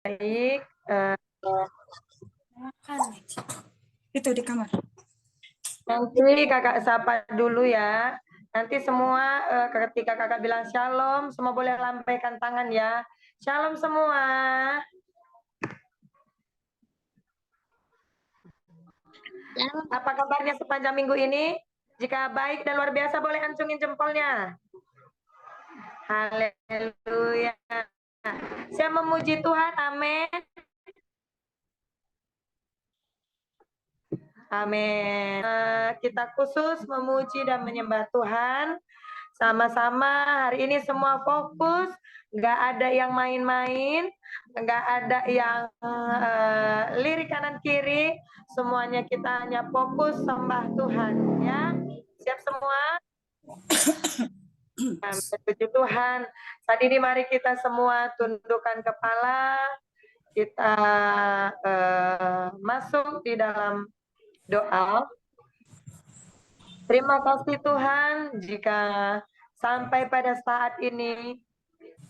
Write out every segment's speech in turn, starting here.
Baik, itu di kamar. nanti kakak sapa dulu ya. Nanti semua ketika kakak bilang shalom, semua boleh lambaikan tangan ya. Shalom semua. Apa kabarnya sepanjang minggu ini? Jika baik dan luar biasa boleh ancungin jempolnya. Haleluya. Saya memuji Tuhan, amin. Amin. Kita khusus memuji dan menyembah Tuhan. Sama-sama hari ini semua fokus, nggak ada yang main-main, nggak ada yang lirik kanan kiri, semuanya kita hanya fokus sembah Tuhan ya. Siap semua? Puji Tuhan. Saat ini mari kita semua tundukkan kepala, kita masuk di dalam doa. Terima kasih Tuhan jika sampai pada saat ini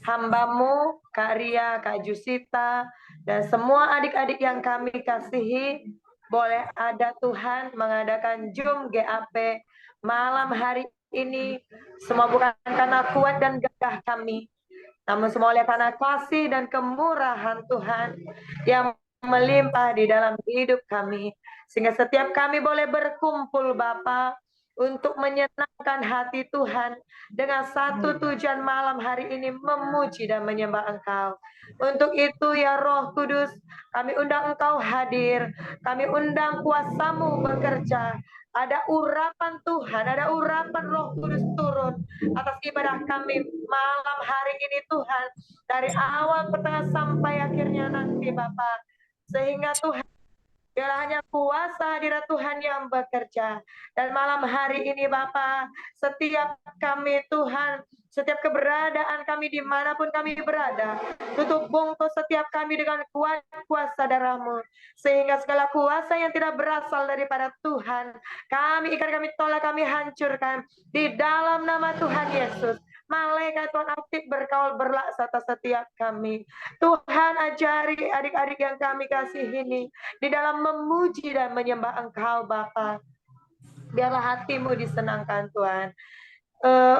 hamba-Mu, Kak Ria, Kak Jusita, dan semua adik-adik yang kami kasihi, boleh ada Tuhan mengadakan Zoom GAP malam hari ini. Semua bukan karena kuat dan gagah kami, namun semua oleh karena kasih dan kemurahan Tuhan yang melimpah di dalam hidup kami. Sehingga setiap kami boleh berkumpul Bapa untuk menyenangkan hati Tuhan dengan satu tujuan malam hari ini memuji dan menyembah Engkau. Untuk itu ya Roh Kudus, kami undang Engkau hadir, kami undang kuasa-Mu bekerja. Ada urapan Tuhan, ada urapan Roh Kudus turun atas ibadah kami malam hari ini Tuhan. Dari awal, pertengahan sampai akhirnya nanti Bapak. Sehingga Tuhan, biarlah hanya kuasa hadirat Tuhan yang bekerja. Dan malam hari ini Bapak, setiap kami Tuhan, setiap keberadaan kami dimanapun kami berada, tutup bungkus setiap kami dengan kuasa darah-Mu. Sehingga segala kuasa yang tidak berasal daripada Tuhan, kami ikat, kami tolak, kami hancurkan di dalam nama Tuhan Yesus. Malaikat Tuhan aktif berkaul berlak atas setiap kami. Tuhan ajari adik-adik yang kami kasih ini di dalam memuji dan menyembah Engkau Bapa. Biarlah hatimu disenangkan Tuhan.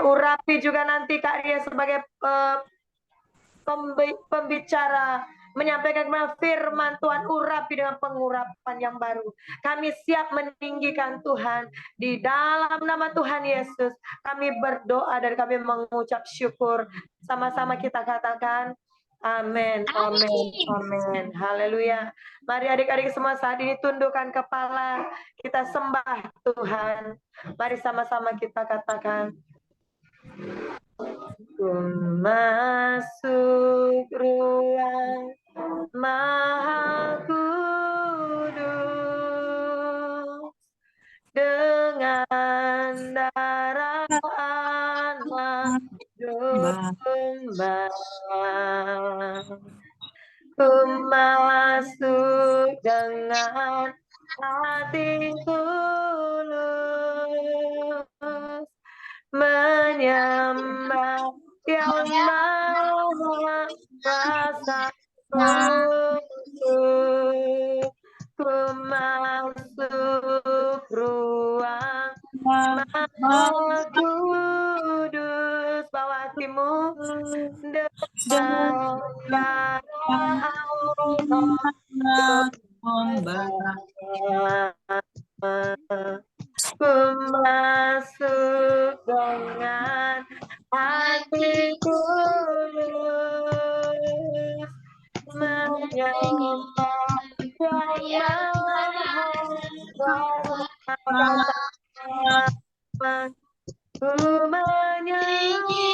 Urapi juga nanti Kak Ria sebagai pembicara, menyampaikan firman Tuhan, urapi dengan pengurapan yang baru. Kami siap meninggikan Tuhan di dalam nama Tuhan Yesus. Kami berdoa dan kami mengucap syukur. Sama-sama kita katakan amin, amin, amin. Haleluya. Mari adik-adik semua saat ini tundukkan kepala, kita sembah Tuhan. Mari sama-sama kita katakan, ku masuk ruang Maha Kudus dengan darah anak domba. Ku masuk dengan hati tulus menyembah yang maha rasa ku masuk ruang Maha Kudus, bawa hatimu dengan darah ku masuk dengan hati tulus menyembah yang maha ku menyanyi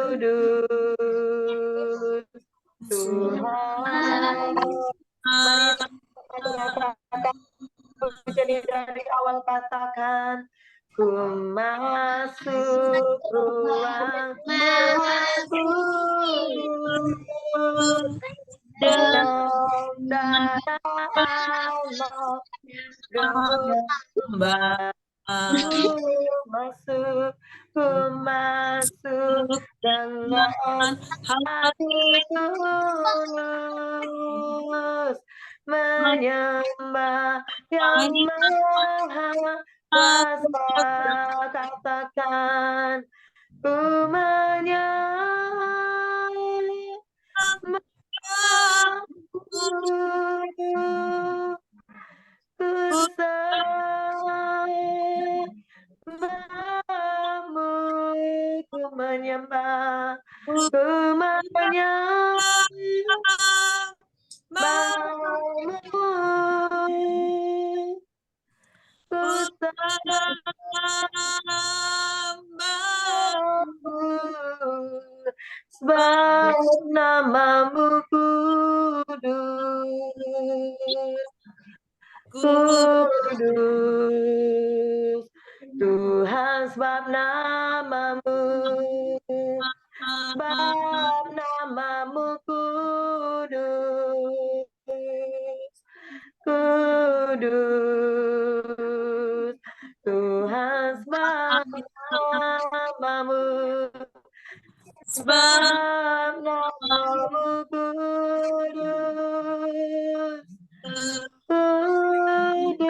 kudus Tuhan. Mari katakan jadi dari awal katakan ku masuk ruang kudus dalam darah Allah ku masuk dengan hati tulus menyembah yang maha kuasa. Katakan ku menyembah ku menyembah sebab namamu kudus. Kudus Tuhan, sebab namamu kudus. Kudus Tuhan, sebab namamu kudus. Kudus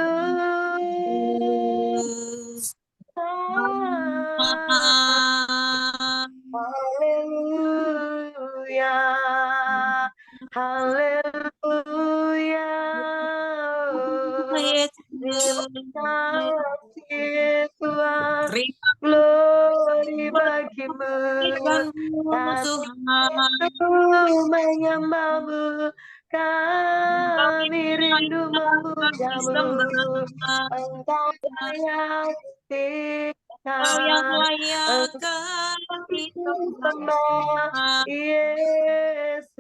Haleluya, haleluya. Terima kasih Tuhan, glory bagimu, kami menyembahmu, kami rindu memujamu, Engkau layak disembah, Yesus.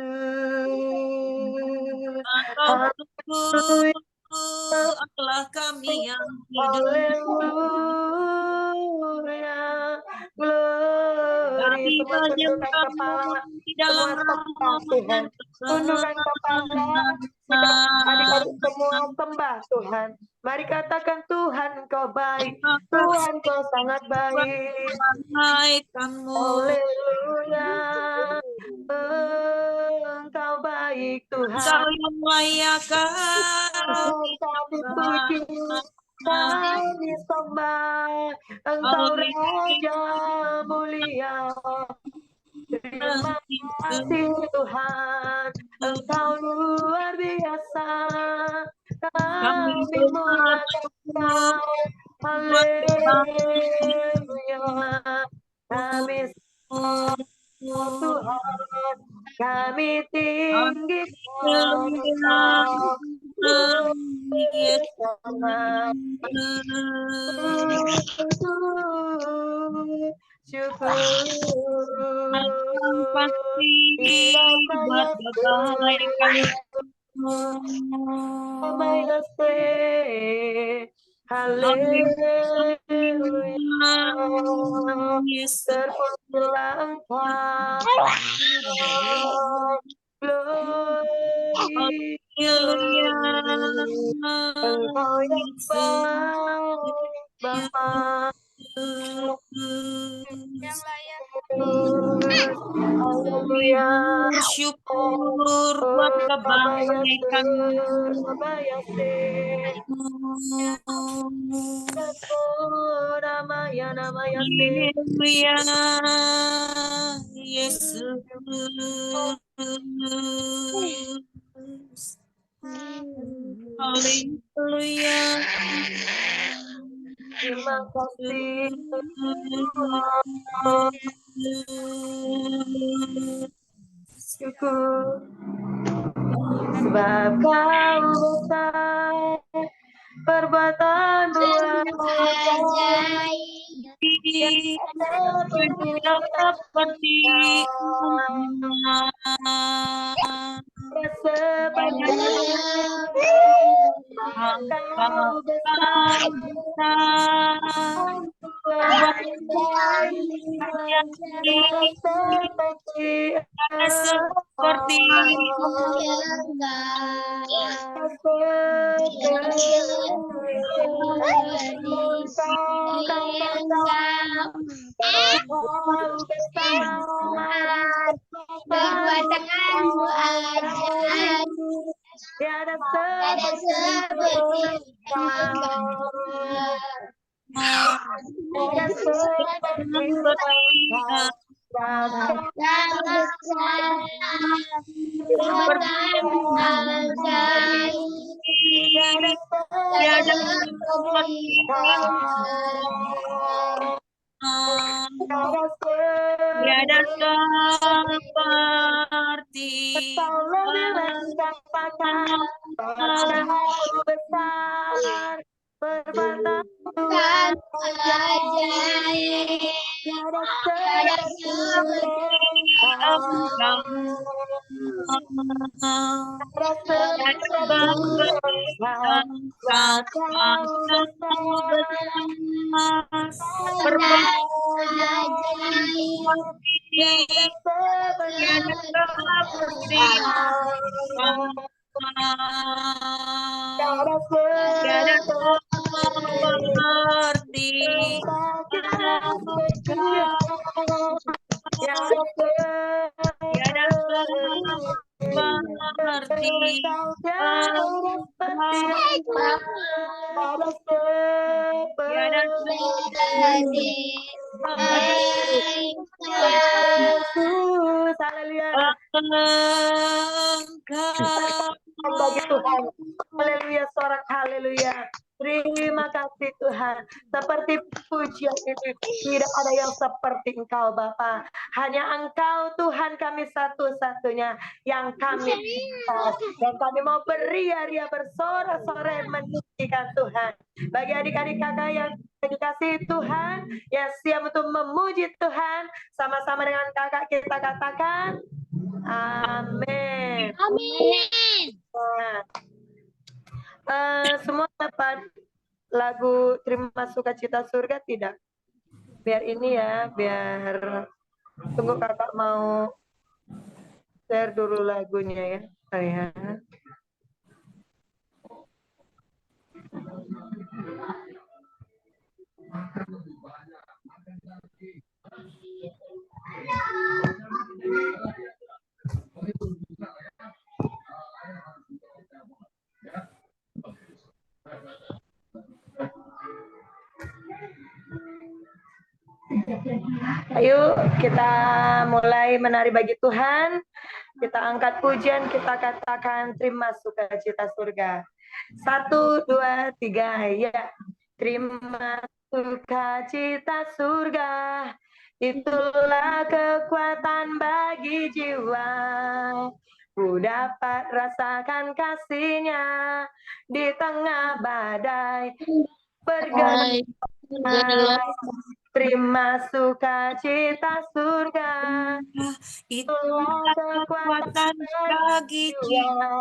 Allah kami yang hidup. Haleluya, glory. Semua tundukkan kepala, semua sembah Tuhan. Tundukkan kepala, adik-adik semua sembah Tuhan. Mari katakan Tuhan Engkau baik, Tuhan Engkau sangat baik. Haleluya, Engkau baik Tuhan. Engkau yang layak kami puji, kami sembah, Engkau Raja mulia. Terima kasih Tuhan, Engkau luar biasa. Kami muliakan Engkau, haleluya. Kami sembah Tuhan, kami tinggikan Engkau. Syukur haleluya, terpujilah Engkau, glory, Engkau yang baik Bapa, yang layak. Haleluya, syukur buat kebaikan. Haleluya, Yesus. Haleluya. Terima kasih. Syukur sebab Kau besar, perbuatan buat seperti seperti Perbuatanmu ajaib, tiada ada seperti engkau. Perbuatanmu ajaib, tiada seperti engkau. tiada seperti besar perbuatan Ajaib, tiada Yesus, haleluya. Bagi Tuhan, haleluya, sorak haleluya. Terima kasih Tuhan. Seperti pujian ini, tidak ada yang seperti Engkau Bapa. Hanya Engkau Tuhan kami satu-satunya yang kami cinta. Dan kami mau beria-ria bersorak-sorai meninggikan Tuhan. Bagi adik-adik kakak yang dikasihi Tuhan, yang siap untuk memuji Tuhan, sama-sama dengan kakak kita katakan, amin. Amin. Semua dapat lagu Terima Sukacita Surga tidak? Biar ini ya, biar tunggu kakak mau share dulu lagunya ya. Saya. Ayo kita mulai menari bagi Tuhan. Kita angkat pujian, kita katakan terima sukacita surga. 1, 2, 3, ya. Terima sukacita surga, itulah kekuatan bagi jiwa. Ku dapat rasakan kasihnya di tengah badai bergelap. Terima sukacita surga, itulah kekuatan bagi jiwa.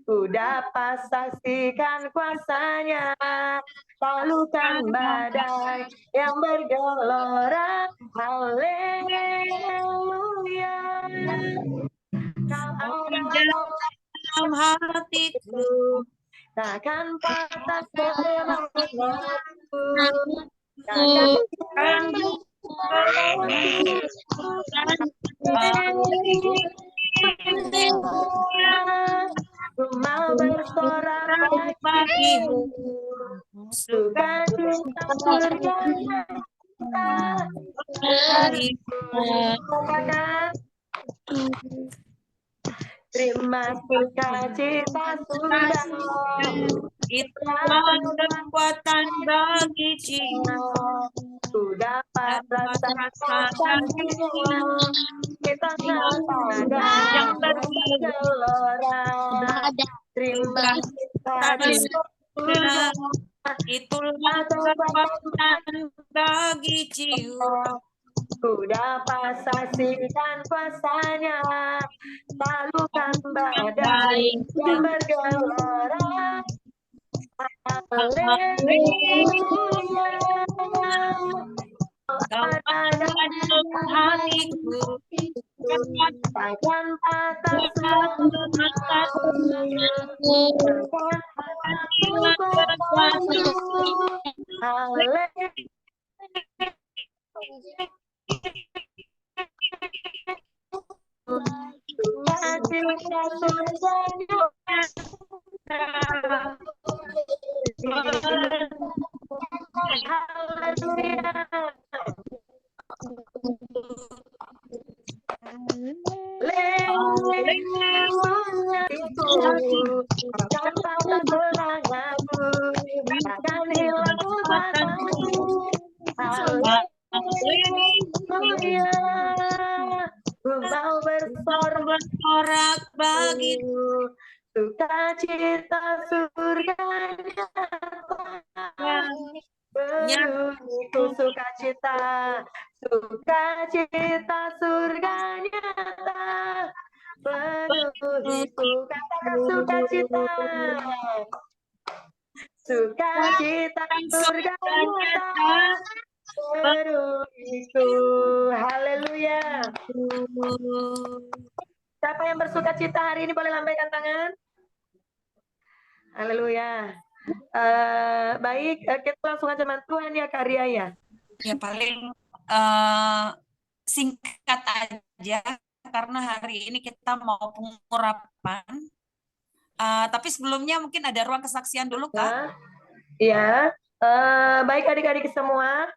Ku dapat saksikan kuasanya, taklukkan badai yang bergelora. Haleluya. Kau ada dalam hatiku, takkan patah semangatku. Ku mau bersorak bagimu, sukacita surga. Terima sukacita surga, itulah kekuatan bagi jiwa. ku dapat rasakan kita pada yang bergelora. Terima kasih surga. Itulah kekuatan bagi jiwa. Ku dapat saksikan kuasanya, taklukkan badai yang bergelora. Haleluya. Kau ada dalam hatiku, Takkan patah bersorak bagiku, sukacita surganya penuhiku, sukacita surga nyata penuhiku. Katakan sukacita surga nyata penuhiku. Haleluya. Siapa yang bersukacita hari ini boleh lambaikan tangan. Haleluya. Baik, kita langsung aja Tuhan ya Karya ya. Ya paling singkat aja karena hari ini kita mau pengurapan. Tapi sebelumnya mungkin ada ruang kesaksian dulu Kak. Ya, baik adik-adik semua.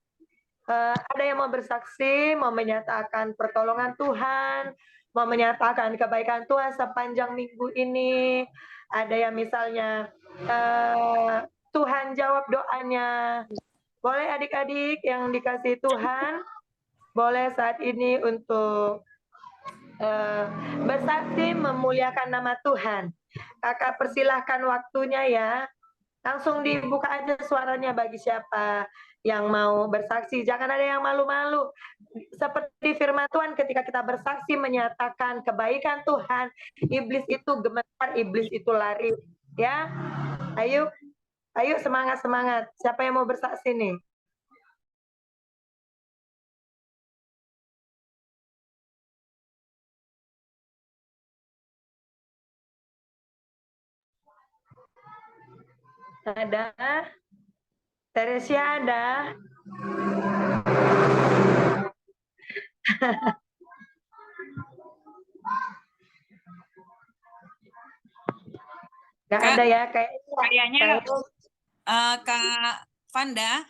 Ada yang mau bersaksi, mau menyatakan pertolongan Tuhan, mau menyatakan kebaikan Tuhan sepanjang minggu ini. Ada yang misalnya Tuhan jawab doanya. Boleh adik-adik yang dikasih Tuhan, boleh saat ini untuk bersaksi memuliakan nama Tuhan. Kakak persilahkan waktunya ya. Langsung dibuka aja suaranya bagi siapa yang mau bersaksi. Jangan ada yang malu-malu. Seperti firman Tuhan ketika kita bersaksi menyatakan kebaikan Tuhan, iblis itu gemetar, iblis itu lari. Ya, ayo semangat. Siapa yang mau bersaksi nih? Ada? Teresia ada? Nggak ada ya? Kayaknya Kak Vanda.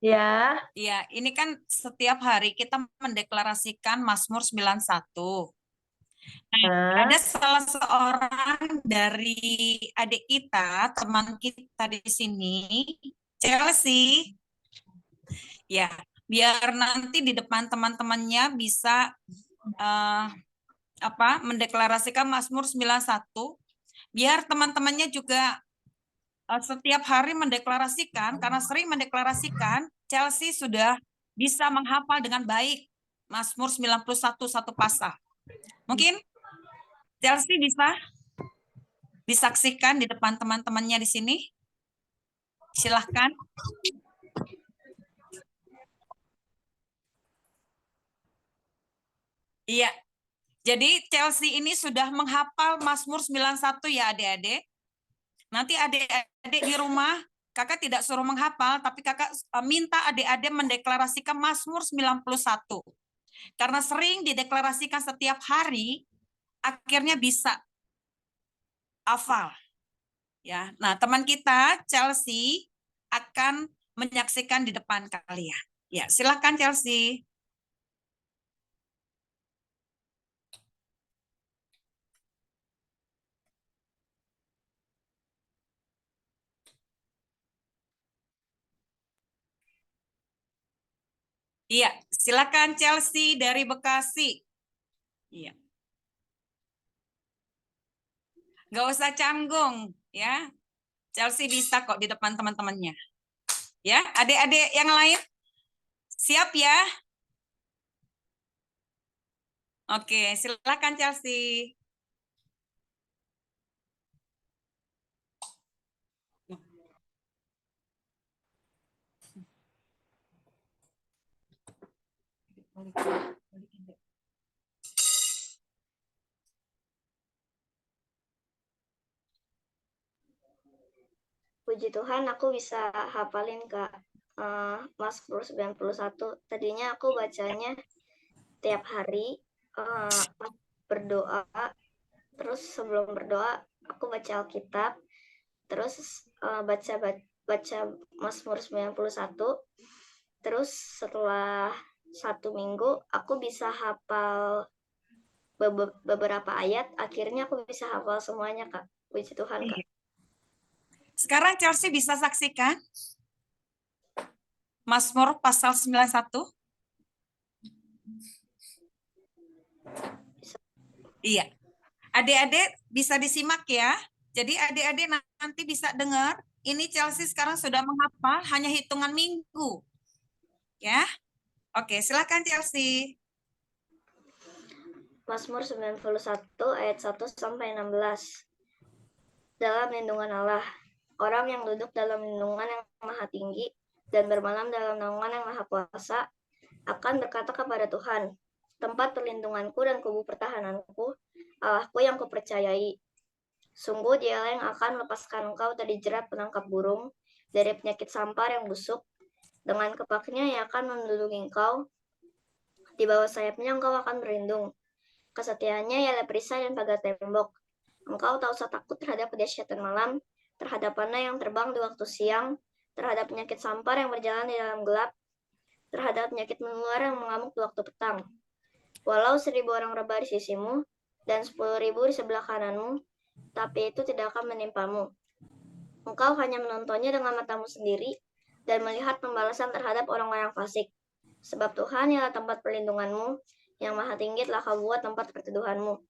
Ya. Ya, ini kan setiap hari kita mendeklarasikan Mazmur 91. Nah, ada salah seorang dari adik kita, teman kita di sini, Chelsea. Ya, biar nanti di depan teman-temannya bisa mendeklarasikan Mazmur 91, biar teman-temannya juga setiap hari mendeklarasikan, karena sering mendeklarasikan, Chelsea sudah bisa menghafal dengan baik Mazmur 91 satu pasal. Mungkin Chelsea bisa disaksikan di depan teman-temannya di sini. Silahkan. Iya. Jadi Chelsea ini sudah menghafal Mazmur 91 ya adik-adik. Nanti adik-adik di rumah, kakak tidak suruh menghafal, tapi kakak minta adik-adik mendeklarasikan Mazmur 91. Karena sering dideklarasikan setiap hari, akhirnya bisa hafal. Ya, nah teman kita Chelsea akan menyaksikan di depan kalian. Ya, silakan Chelsea. Iya, silakan Chelsea dari Bekasi. Iya. Nggak usah canggung, ya. Chelsea bisa kok di depan teman-temannya. Ya, adik-adik yang lain siap ya? Oke, silakan Chelsea. Puji Tuhan aku bisa hafalin Kak. Mazmur 91. Tadinya aku bacanya tiap hari pas berdoa. Terus sebelum berdoa aku baca Alkitab. Terus baca Mazmur 91. Terus setelah 1 minggu aku bisa hafal beberapa ayat. Akhirnya aku bisa hafal semuanya Kak. Puji Tuhan Kak. Sekarang Chelsea bisa saksikan Mazmur pasal 91? Iya. Adik-adik bisa disimak ya. Jadi adik-adik nanti bisa dengar, ini Chelsea sekarang sudah menghafal hanya hitungan minggu. Ya. Oke, silakan Chelsea. Mazmur 91 ayat 1 sampai 16. Dalam lindungan Allah, orang yang duduk dalam lindungan yang maha tinggi dan bermalam dalam naungan yang maha kuasa akan berkata kepada Tuhan, tempat perlindunganku dan kubu pertahananku, Allahku yang kupercayai. Sungguh dialah yang akan melepaskan engkau dari jerat penangkap burung, dari penyakit sampar yang busuk. Dengan kepaknya ia akan melindungi engkau, di bawah sayapnya engkau akan berlindung. Kesetiaannya ialah perisai dan pagar tembok. Engkau tak usah takut terhadap kedahsyatan malam, terhadap panah yang terbang di waktu siang, terhadap penyakit sampar yang berjalan di dalam gelap, terhadap penyakit menular yang mengamuk di waktu petang. Walau 1.000 orang rebah di sisimu, dan 10.000 di sebelah kananmu, tapi itu tidak akan menimpamu. Engkau hanya menontonnya dengan matamu sendiri, dan melihat pembalasan terhadap orang-orang fasik. Sebab Tuhan ialah tempat perlindunganmu, yang maha tinggi telah kau buat tempat perteduhanmu.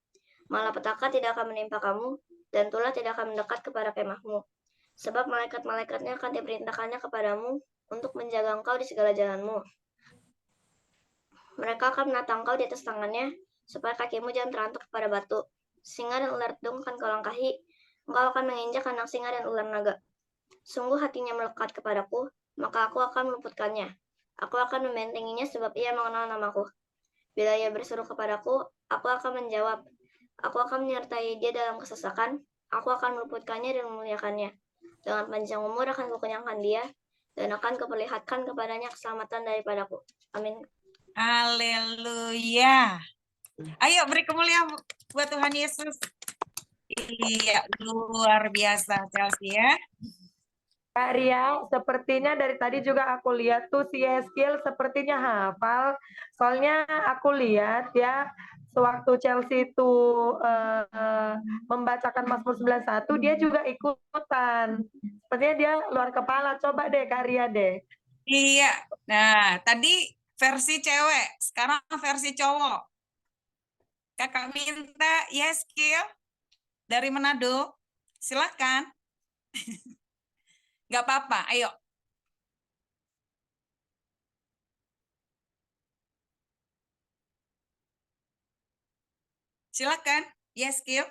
Malapetaka tidak akan menimpa kamu, dan tulah tidak akan mendekat kepada kemahmu. Sebab malaikat-malaikatnya akan diperintahkannya kepadamu untuk menjaga engkau di segala jalanmu. Mereka akan menata engkau di atas tangannya, supaya kakimu jangan terantuk kepada batu. Singa dan ular dedung akan kau langkahi, engkau akan menginjak anak singa dan ular naga. Sungguh hatinya melekat kepadaku, maka aku akan meluputkannya. Aku akan membentenginya sebab ia mengenal namaku. Bila ia berseru kepadaku, aku akan menjawab. Aku akan menyertai dia dalam kesesakan, aku akan meluputkannya dan memuliakannya. Dengan panjang umur akan kukenyangkan dia, dan akan kuperlihatkan kepadanya keselamatan daripadaku. Amin. Haleluya. Ayo beri kemuliaan buat Tuhan Yesus. Iya, luar biasa Chelsea ya. Kak Ria, sepertinya dari tadi juga aku lihat tuh si Yeskiel sepertinya hafal. Soalnya aku lihat ya, sewaktu Chelsea itu membacakan Mazmur 91, dia juga ikutan. Sepertinya dia luar kepala. Coba deh Kak Ria deh. Iya. Nah, tadi versi cewek, sekarang versi cowok. Kakak minta Yeskiel dari Manado. Silakan. Nggak apa-apa, ayo. Silakan, Yeskiel.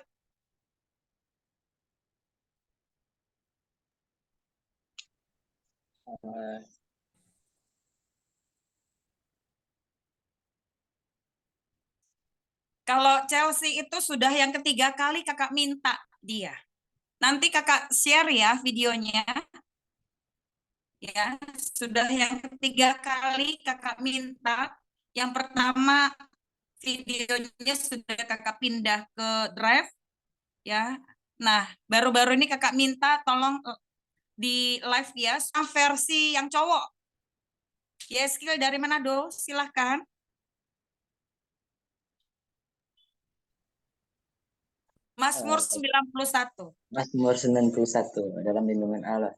Kalau Chelsea itu sudah yang ketiga kali kakak minta dia. Nanti kakak share ya videonya. Ya, sudah yang ketiga kali kakak minta. Yang pertama videonya sudah kakak pindah ke Drive. Ya. Nah, baru-baru ini kakak minta tolong di live ya versi yang cowok. Yeskiel dari Manado, silahkan. Mazmur 91. Mazmur 91 dalam lindungan Allah.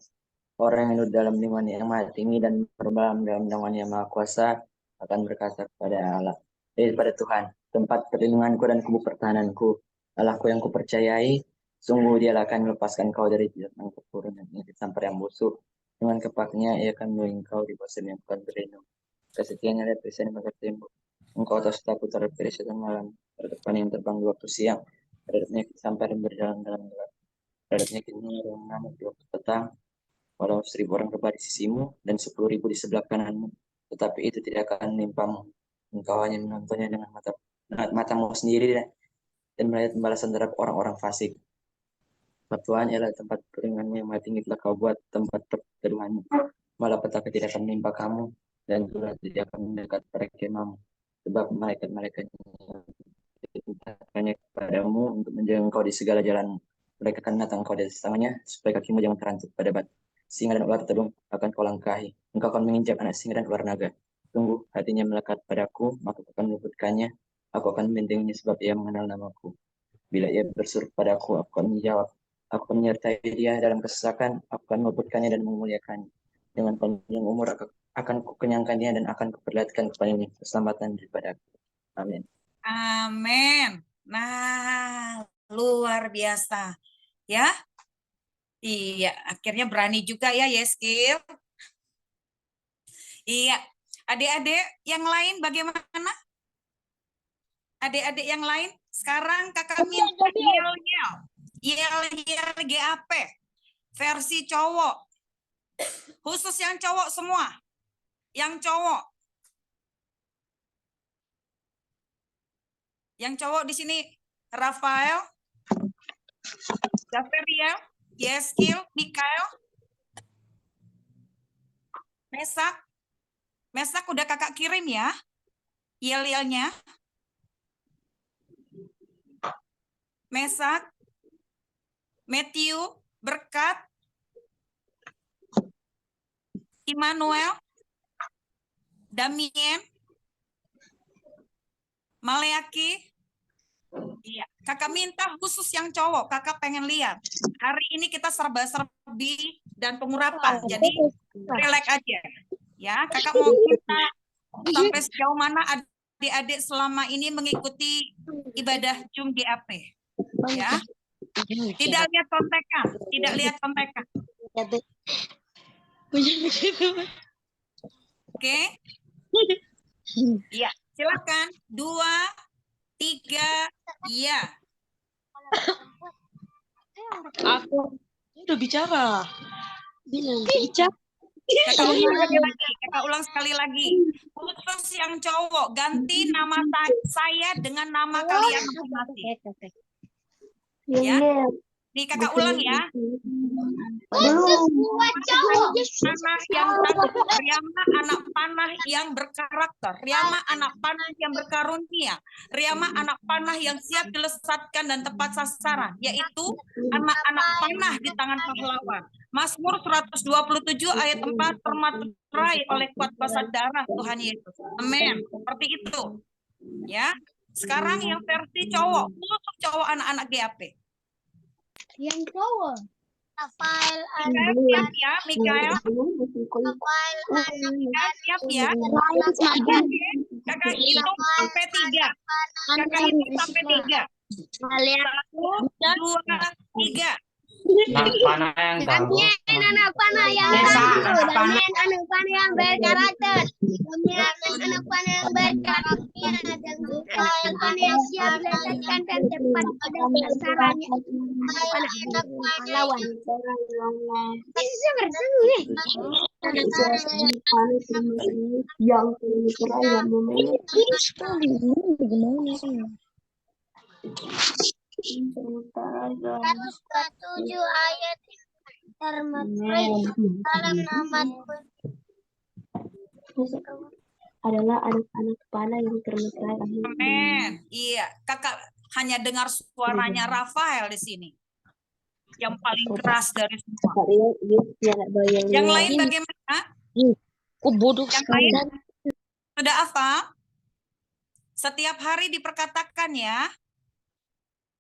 Orang yang hidup dalam lindungan yang maha tinggi dan bermalam dalam naungan yang maha kuasa akan berkata kepada Allah, kepada Tuhan, tempat perlindunganku dan kubu pertahananku, Allahku yang kupercayai. Sungguh dialah akan melepaskan kau dari jeratan keturunan yang disampar yang busuk. Dengan kepaknya ia akan melindungi kau di bosan yang bukan berlindung. Kesetiaannya lihat perisai maka tembok. Engkau tak takut terhadap perisai malam, terhadap paling yang terbang di waktu siang, terhadap penyakit sampar yang berjalan dalam gelap, terhadap penyakit yang mengamuk di waktu petang. Walau 1000 orang berada di sisimu dan 10.000 di sebelah kananmu, tetapi itu tidak akan menimpamu. Engkau hanya menontonnya dengan matamu sendiri dan melihat pembalasan terhadap orang-orang fasik. Tuhan ialah tempat perlindunganmu yang maha tinggi telah kau buat tempat perteduhanmu. Malah petaka tidak akan menimpa kamu dan juga tidak akan mendekat pada kemahmu. Sebab malaikat-malaikatnya diperintahkannya kepadamu untuk menjaga engkau di segala jalanmu. Mereka akan datang engkau di atas tangannya supaya kakimu jangan terantuk pada batu. Singa dan ular terung akan kau langkahi. Engkau akan menginjak anak singa dan ular naga. Tunggu, hatinya melekat padaku, maka aku akan meluputkannya. Aku akan membentenginya sebab ia mengenal namaku. Bila ia bersuruh padaku, aku akan menjawab. Aku akan menyertai dia dalam kesesakan, aku akan meluputkannya dan memuliakannya. Dengan panjang umur akan kukenyangkannya dan akan kuperlihatkan kepadanya keselamatan daripadaku. Amin. Amin. Nah, luar biasa. Ya. Iya, akhirnya berani juga ya, Yeskil. Iya. Adik-adik yang lain bagaimana? Adik-adik yang lain, sekarang kakak minta yel-yel. Yel-yel GAP. Versi cowok. Khusus yang cowok semua. Yang cowok. Yang cowok di sini Rafael, Zaferiel, Yeskil, Mikael, Mesak. Mesak udah kakak kirim ya. Yel-yelnya. Mesak, Matthew, Berkat, Immanuel, Damien, Maleaki. Iya, kakak minta khusus yang cowok, kakak pengen lihat. Hari ini kita serba-serbi dan pengurapan, jadi relax aja. Ya, kakak mau minta sampai sejauh mana adik-adik selama ini mengikuti ibadah Jum GAP. Ya, tidak lihat contekan, tidak lihat contekan. Oke. Iya, silakan. 2, 3, iya. Aku udah bicara. Kakak ulang sekali lagi. Khusus yang cowok, ganti nama saya dengan nama kalian masing-masing. Ya. Nih kakak ulang ya. Panah yang tangguh, Riyama anak panah yang berkarakter, Riyama anak panah yang berkarunia, Riyama anak panah yang siap dilesatkan dan tepat sasaran, yaitu anak-anak panah di tangan pahlawan. Mazmur 127 ayat 4 termaterai oleh kuat kuasa darah Tuhan Yesus. Amin. Seperti itu. Ya. Sekarang yang versi cowok, untuk cowok anak-anak GAP. Yang cowok. Rafael Siap ya, Mikael. Siap ya. Kakak hitung sampai 3. Kakak hitung sampai 3. 1, 2, 3. Panah yang tahu. Anak panah yang tangguh, Damien anak panah yang berkarakter, Damien anak panah yang berkarakter, dan Rafael panah yang siap dilesatkan dan tepat pada sasarannya. Anak pahlawan. Bisa bersama yang terakhir Tujuh ayat termaterai dalam nama adalah anak-anak panah yang termaterai. Amin. Iya, kakak hanya dengar suaranya Rafael di sini. Yang paling keras dari semua. Yang lain bagaimana? Bodoh Yang sekali. lain sudah hafal? Setiap hari diperkatakan ya.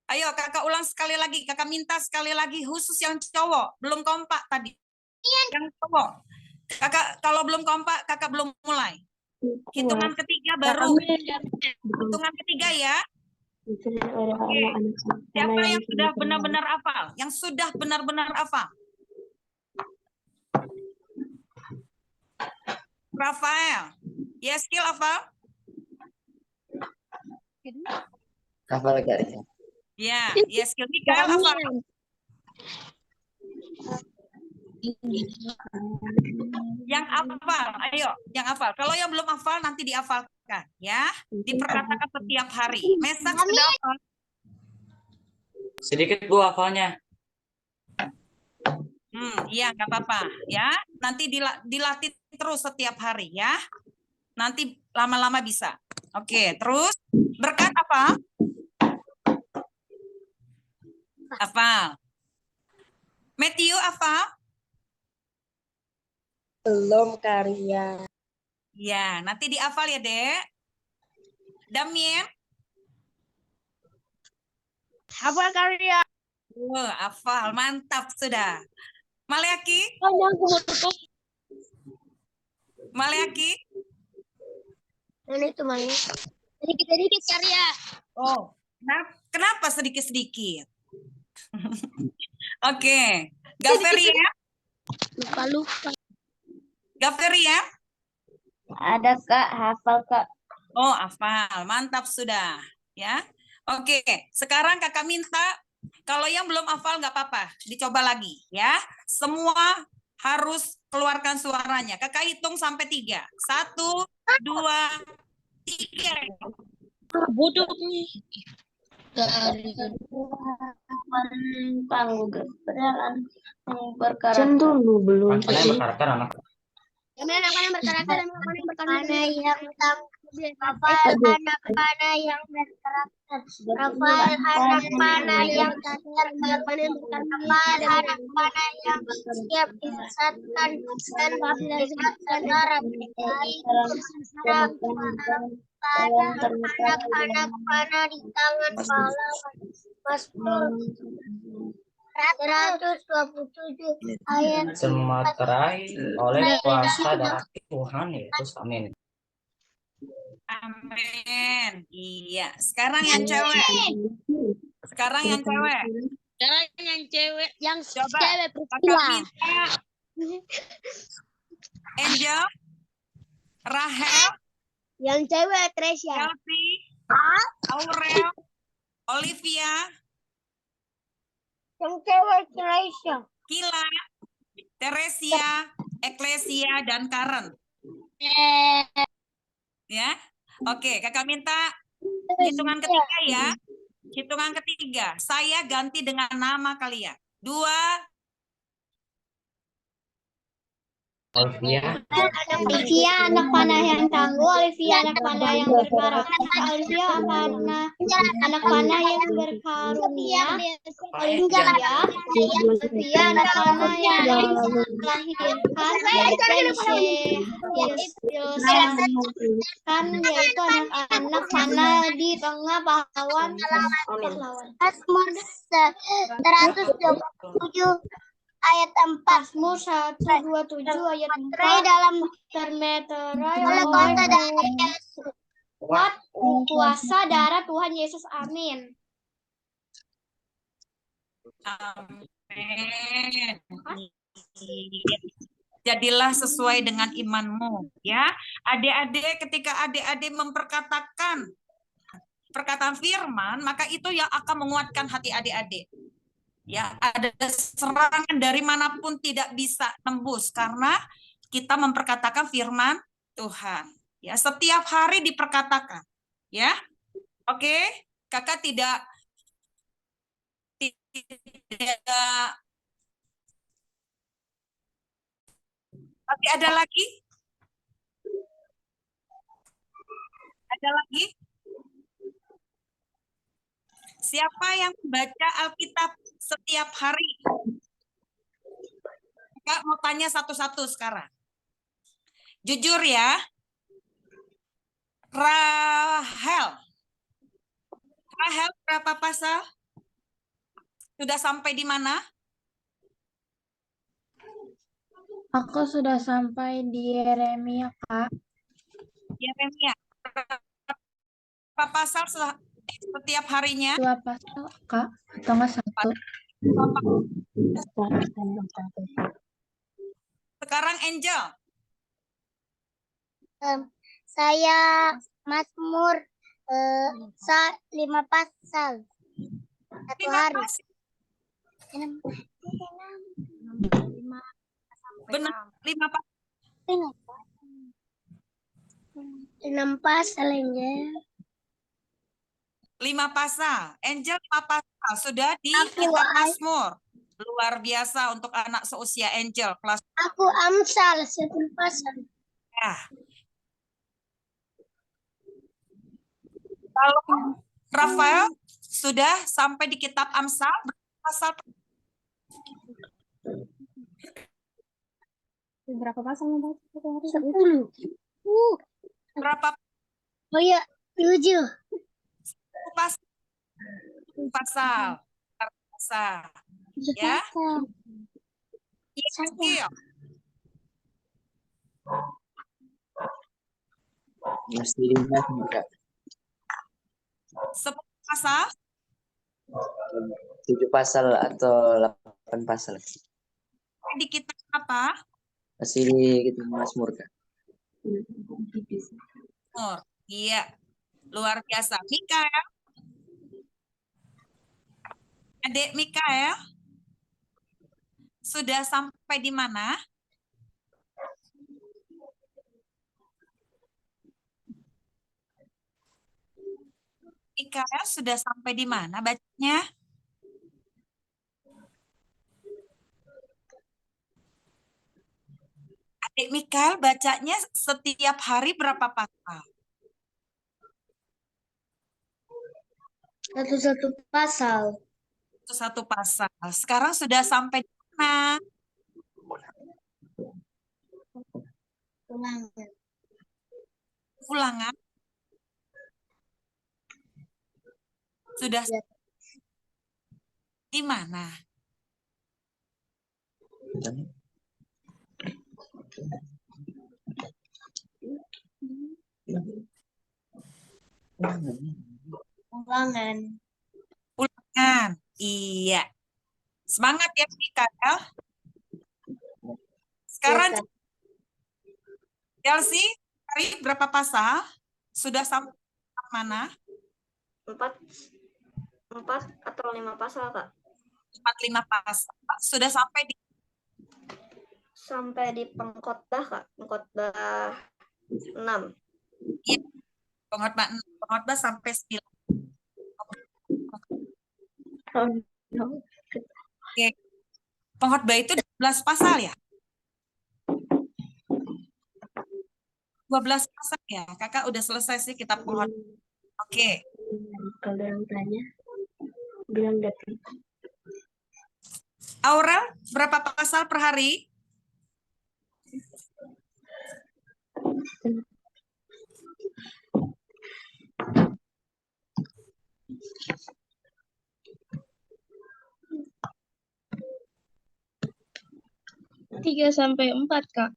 Ayo kakak ulang sekali lagi, kakak minta sekali lagi khusus yang cowok, belum kompak tadi. Yang cowok. Kakak kalau belum kompak, kakak belum mulai. Hitungan ketiga baru. Hitungan ketiga ya. Ditulis oleh Oke. anak-anak anak panah Siapa yang yang sudah termeterai. benar-benar hafal? Yang sudah benar-benar hafal? Rafael. Yeskil hafal? Hafal gak Risa? Ya, Yeskil. Mikael hafal? Yang hafal, ayo, yang hafal. Kalau yang belum hafal nanti dihafalkan, ya. Diperkatakan setiap hari. Mesak sudah hafal? Sedikit Bu hafalnya. Iya, nggak apa-apa, ya. Nanti dilatih terus setiap hari, ya. Nanti lama-lama bisa. Oke, terus berkat apa? Hafal. Matthew hafal? Belum karya. Ya, nanti dihafal ya, Dek. Damien? Hafal karya. Hafal, mantap sudah. Maleaki? Maleaki? Ini tuh mana? Sedikit-sedikit karya. Oh, kenapa sedikit-sedikit? Oke. Gaveria? Lupa. Gaveria? Ada Kak, hafal Kak. Oh, hafal. Mantap sudah. Ya. Oke, sekarang kakak minta kalau yang belum hafal nggak apa-apa, dicoba lagi ya. Semua harus keluarkan suaranya. Kakak hitung sampai 3. 1, 2, 3. Bodoh nih. Cen dulu belum. Mana yang berkarakter anak? Anak-anak yang berkarakter, anak-anak yang Rafael, anak panah yang berkarakter. Rafael, anak panah yang berkarakter. Rafael, anak panah yang siap disesatkan dan belajar Arab. Anak-anak panah di tangan pahlawan. Mazmur 127 ayat Semeterai oleh kuasa darah Tuhan Yesus. Amin. Amin. Iya. Sekarang yang cewek. Sekarang yang cewek. Sekarang yang cewek, yang Coba cewek kakak minta Angel, Rahel, yang cewek Tresia. Chelsea, Aurel, Olivia, Yang cewek Tresia. Kila, Teresia, Eklesia, dan Karen. Ya. Oke, kakak minta hitungan ketiga ya. Hitungan ketiga. Saya ganti dengan nama kalian. 2, Olivia. Olivia anak panah yang tangguh, Olivia anak panah yang berkarakter, Olivia anak panah yang berkarunia, Olivia anak panah yang dilahirkan, yaitu anak panah di tengah pahlawan. Mazmur 127 ayat 4. Mazmur 127 ayat 4. Dalam termeterai oleh kuasa darah Tuhan Yesus. Amin. Amin. Jadilah sesuai dengan imanmu, ya. Adik-adik, ketika adik-adik memperkatakan perkataan firman, maka itu yang akan menguatkan hati adik-adik. Ya, ada serangan dari manapun tidak bisa tembus karena kita memperkatakan firman Tuhan. Ya, setiap hari diperkatakan. Ya. Oke, kakak tidak tapi ada lagi? Ada lagi? Siapa yang membaca Alkitab setiap hari? Kak mau tanya satu-satu sekarang. Jujur ya. Rahel berapa pasal? Sudah sampai di mana? Aku sudah sampai di Yeremia, Kak. Yeremia. Berapa pasal setiap harinya? 2 pasal, Kak. Atau enggak 1? Sekarang Angel. Saya Mazmur 5 pasal. 1 5 hari. pasal. Benar, 5 pasal. 6 pasal aja. 5 pasal. Angel 5 pasal. Sudah di Aku, kitab Mazmur. Luar biasa untuk anak seusia Angel. Kelas Aku Amsal 1 pasal. ya. Kalau Rafael sudah sampai di kitab Amsal, berapa pasal? Berapa pasal? 10. Berapa Oh ya, 7. pasal? Pasal. Pasal. Ya. Iya. Masih 5 Kak. 10 pasal. 7 pasal atau 8 pasal. Di kitab apa? Masih di kitab Mazmur Kak. Mazmur. Iya. Luar biasa. Mikael. Adik Mikael. Sudah sampai di mana? Mikael sudah sampai di mana bacanya? Adik Mikael bacanya setiap hari berapa pasal? 1 pasal. Itu 1 pasal. Sekarang sudah sampai di mana? Ulangan. Ulangan. Sudah di mana? Ulangan. Ulangan. Iya. Semangat ya Mikael. Sekarang Chelsea, hari berapa pasal? Sudah sampai mana? 4 atau 5 pasal, Kak? 4-5 pasal. Sudah sampai di pengkhotbah, Kak. Pengkhotbah 6. Iya. Pengkhotbah sampai 9. Oke. Pengkhotbah itu 12 pasal ya? 12 pasal ya? Kakak udah selesai sih kitab pengkhotbah. Oke. Kalau yang tanya, bilang dapet. Aurel, berapa pasal per hari? Tiga sampai 4, Kak.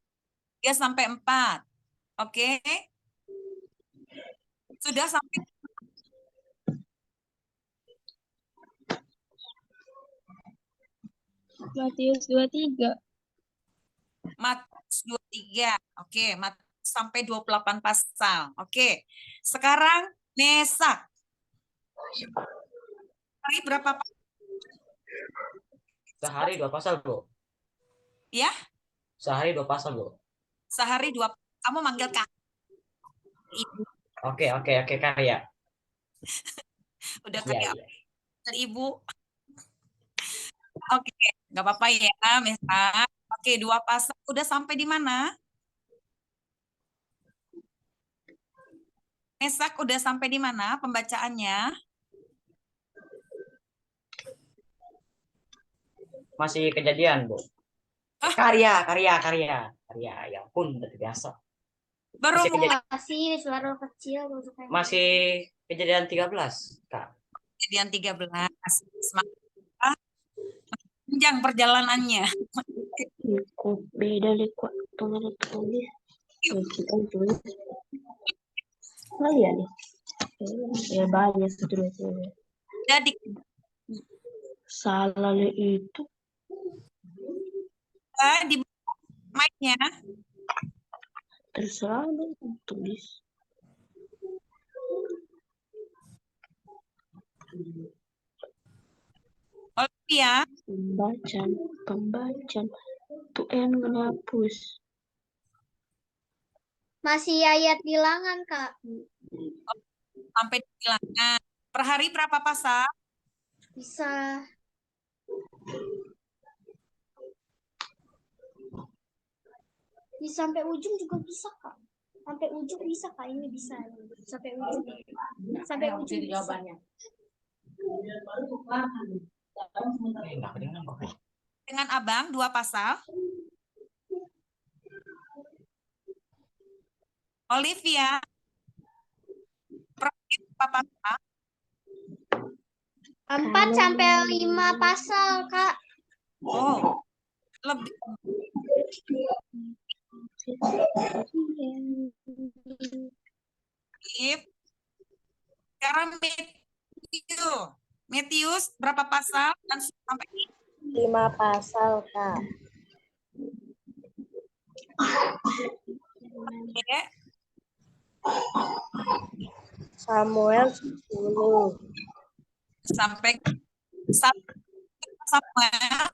3 sampai 4. Oke. Sudah sampai Matius 23. Matius 23. Oke, Matius sampai 28 pasal. Oke. Sekarang Mesak. Hari berapa pasal? Sehari 2 pasal, Bu. Ya? Sehari 2 pasal, Bu. Sehari 2. Kamu manggil Kak. Ibu. Oke, Karya. Udah Iya, kayak Ibu. Oke, nggak apa-apa ya, Mesak. Oke, 2 pasal. Udah sampai di mana? Mesak udah sampai di mana pembacaannya? Masih Kejadian, Bu. Karya. Ya pun udah biasa. Baru Kasih suara kecil. Masih Kejadian 13, Kak. Kejadian 13. Semangat. Panjang perjalanannya. Kok beda deh kok. Tulis. Kita tulis. Oh iya nih. Ya banyak sudah. Jadi Salah itu. di mic-nya. Terserah dong tulis. Olivia, Pembacaan. Tuh yang menghapus. Masih ayat bilangan, Kak. sampai dibilangkan. Per hari berapa pasal? Bisa. Di sampai ujung juga bisa, Kak. Sampai ujung bisa, Kak. Ini bisa. Sampai ujung. Sampai ujung bisa. Dengan abang 2 pasal. Olivia, per hari berapa pasal? 4 sampai 5 pasal, Kak. Oh, lebih. Sekarang Matius berapa pasal dan sampai 5 pasal, Kak. Oke. Samuel 10. Sampai Samuel.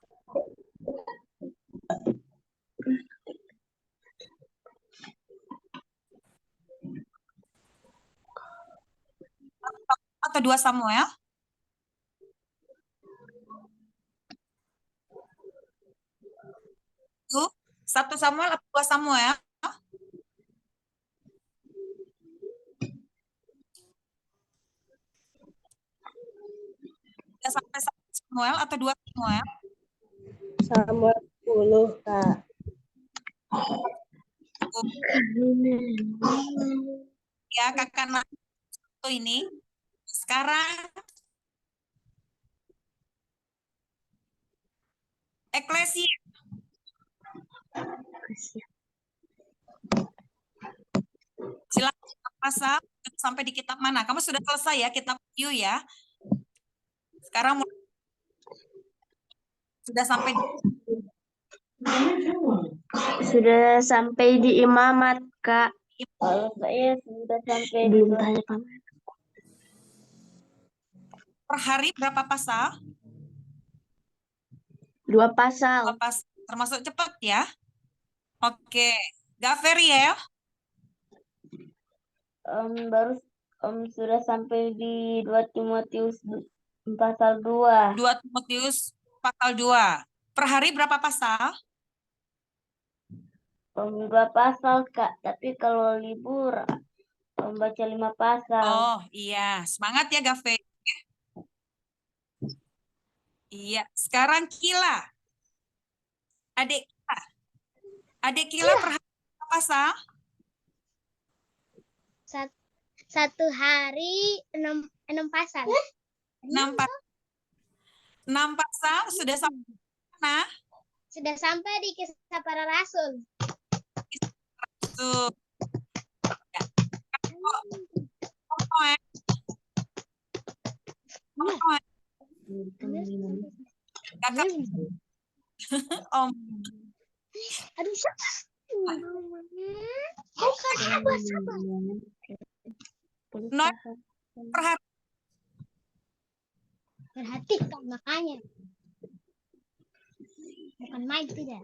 Atau 2 Samuel? Tuh, 1 Samuel atau 2 Samuel? Ya, sampai 1 Samuel atau 2 Samuel? Samuel 10, Kak. Ya, kakak ini. Sekarang Eklesia. Silakan pasal sampai di kitab mana? Kamu sudah selesai ya kitab Q ya. Sekarang sudah sampai di imamat, Kak. Kalau saya sudah sampai Belum tanya paman. per hari berapa pasal? 2 pasal. Termasuk cepat ya. Oke. Gaveriel. Baru sudah sampai di 2 Timotius pasal 2. 2 Timotius pasal 2. Per hari berapa pasal? 2 pasal, Kak. Tapi kalau libur baca 5 pasal. Oh iya, semangat ya Gave. Iya, sekarang Kila. Adik Kila per hari berapa pasal? 1 hari 6 pasal. 6 pasal sudah sampai mana? Sudah sampai di Kisah Para Rasul. Tuh. Ya. Kakak. Om. Aduh, sabar. Sabar. Not per hari. Perhatikan makanya. Bukan main tidak.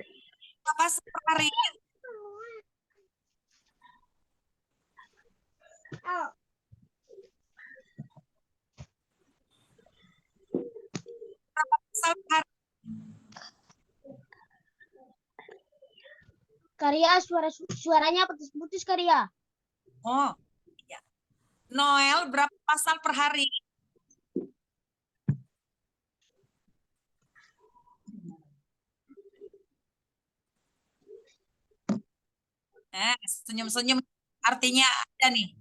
Apa per hari? Oh. Berapa pasal per hari? Karya suaranya putus-putus, Karya. Oh, iya. Noel berapa pasal per hari? Senyum-senyum artinya ada nih.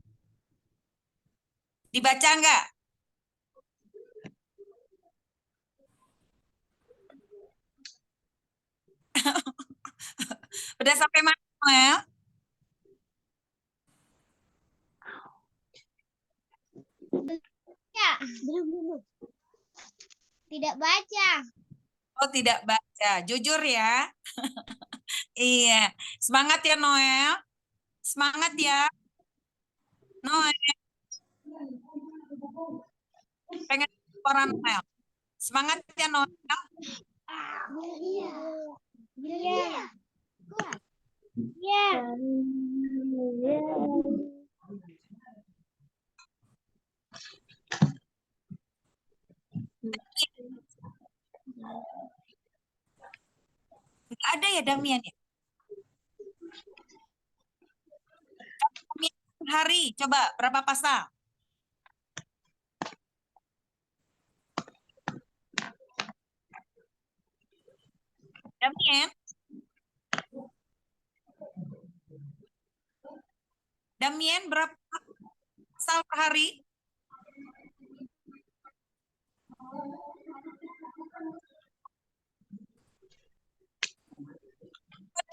Dibaca enggak? Udah sampai mana, Noel? Belum. Tidak baca. Oh, tidak baca. Jujur ya. Iya. Semangat ya, Noel. Semangat ya. Noel. Pengen orang Noel. Semangat ya, Noel. Iya. Iya. Iya. Nggak ada ya, Damian ya? Damian hari, coba berapa pasal? Damian? Damian berapa pasal per hari?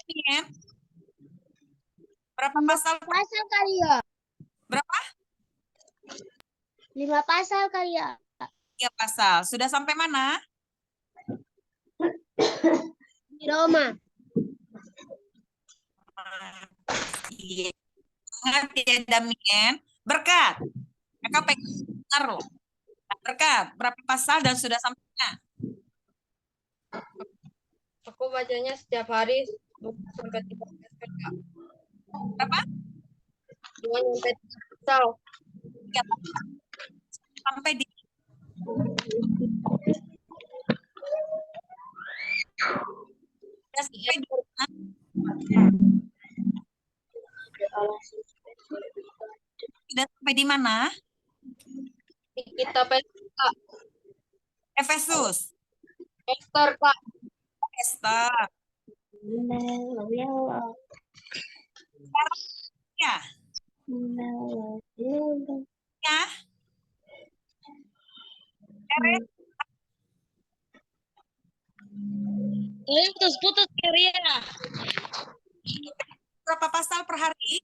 Damian? Berapa pasal? Pasal kali ya. Berapa? 5 pasal kali ya. 3 pasal. Sudah sampai mana? Di Roma. Iya. Semangat ya, Damian. Berkat. Kakak pengen dengar loh. Berkat. Berapa pasal dan sudah sampai mana? Aku bacanya setiap hari 2 sampai 3 pasal. Berapa? 2 sampai 3 pasal. 3 pasal. Sampai di sudah sampai di mana? Sudah sampai di mana? Di kitab Kak. Efesus. Esther, Kak. Esther. Ya. Ya. Eret, Putus-putus Ria. berapa pasal per hari?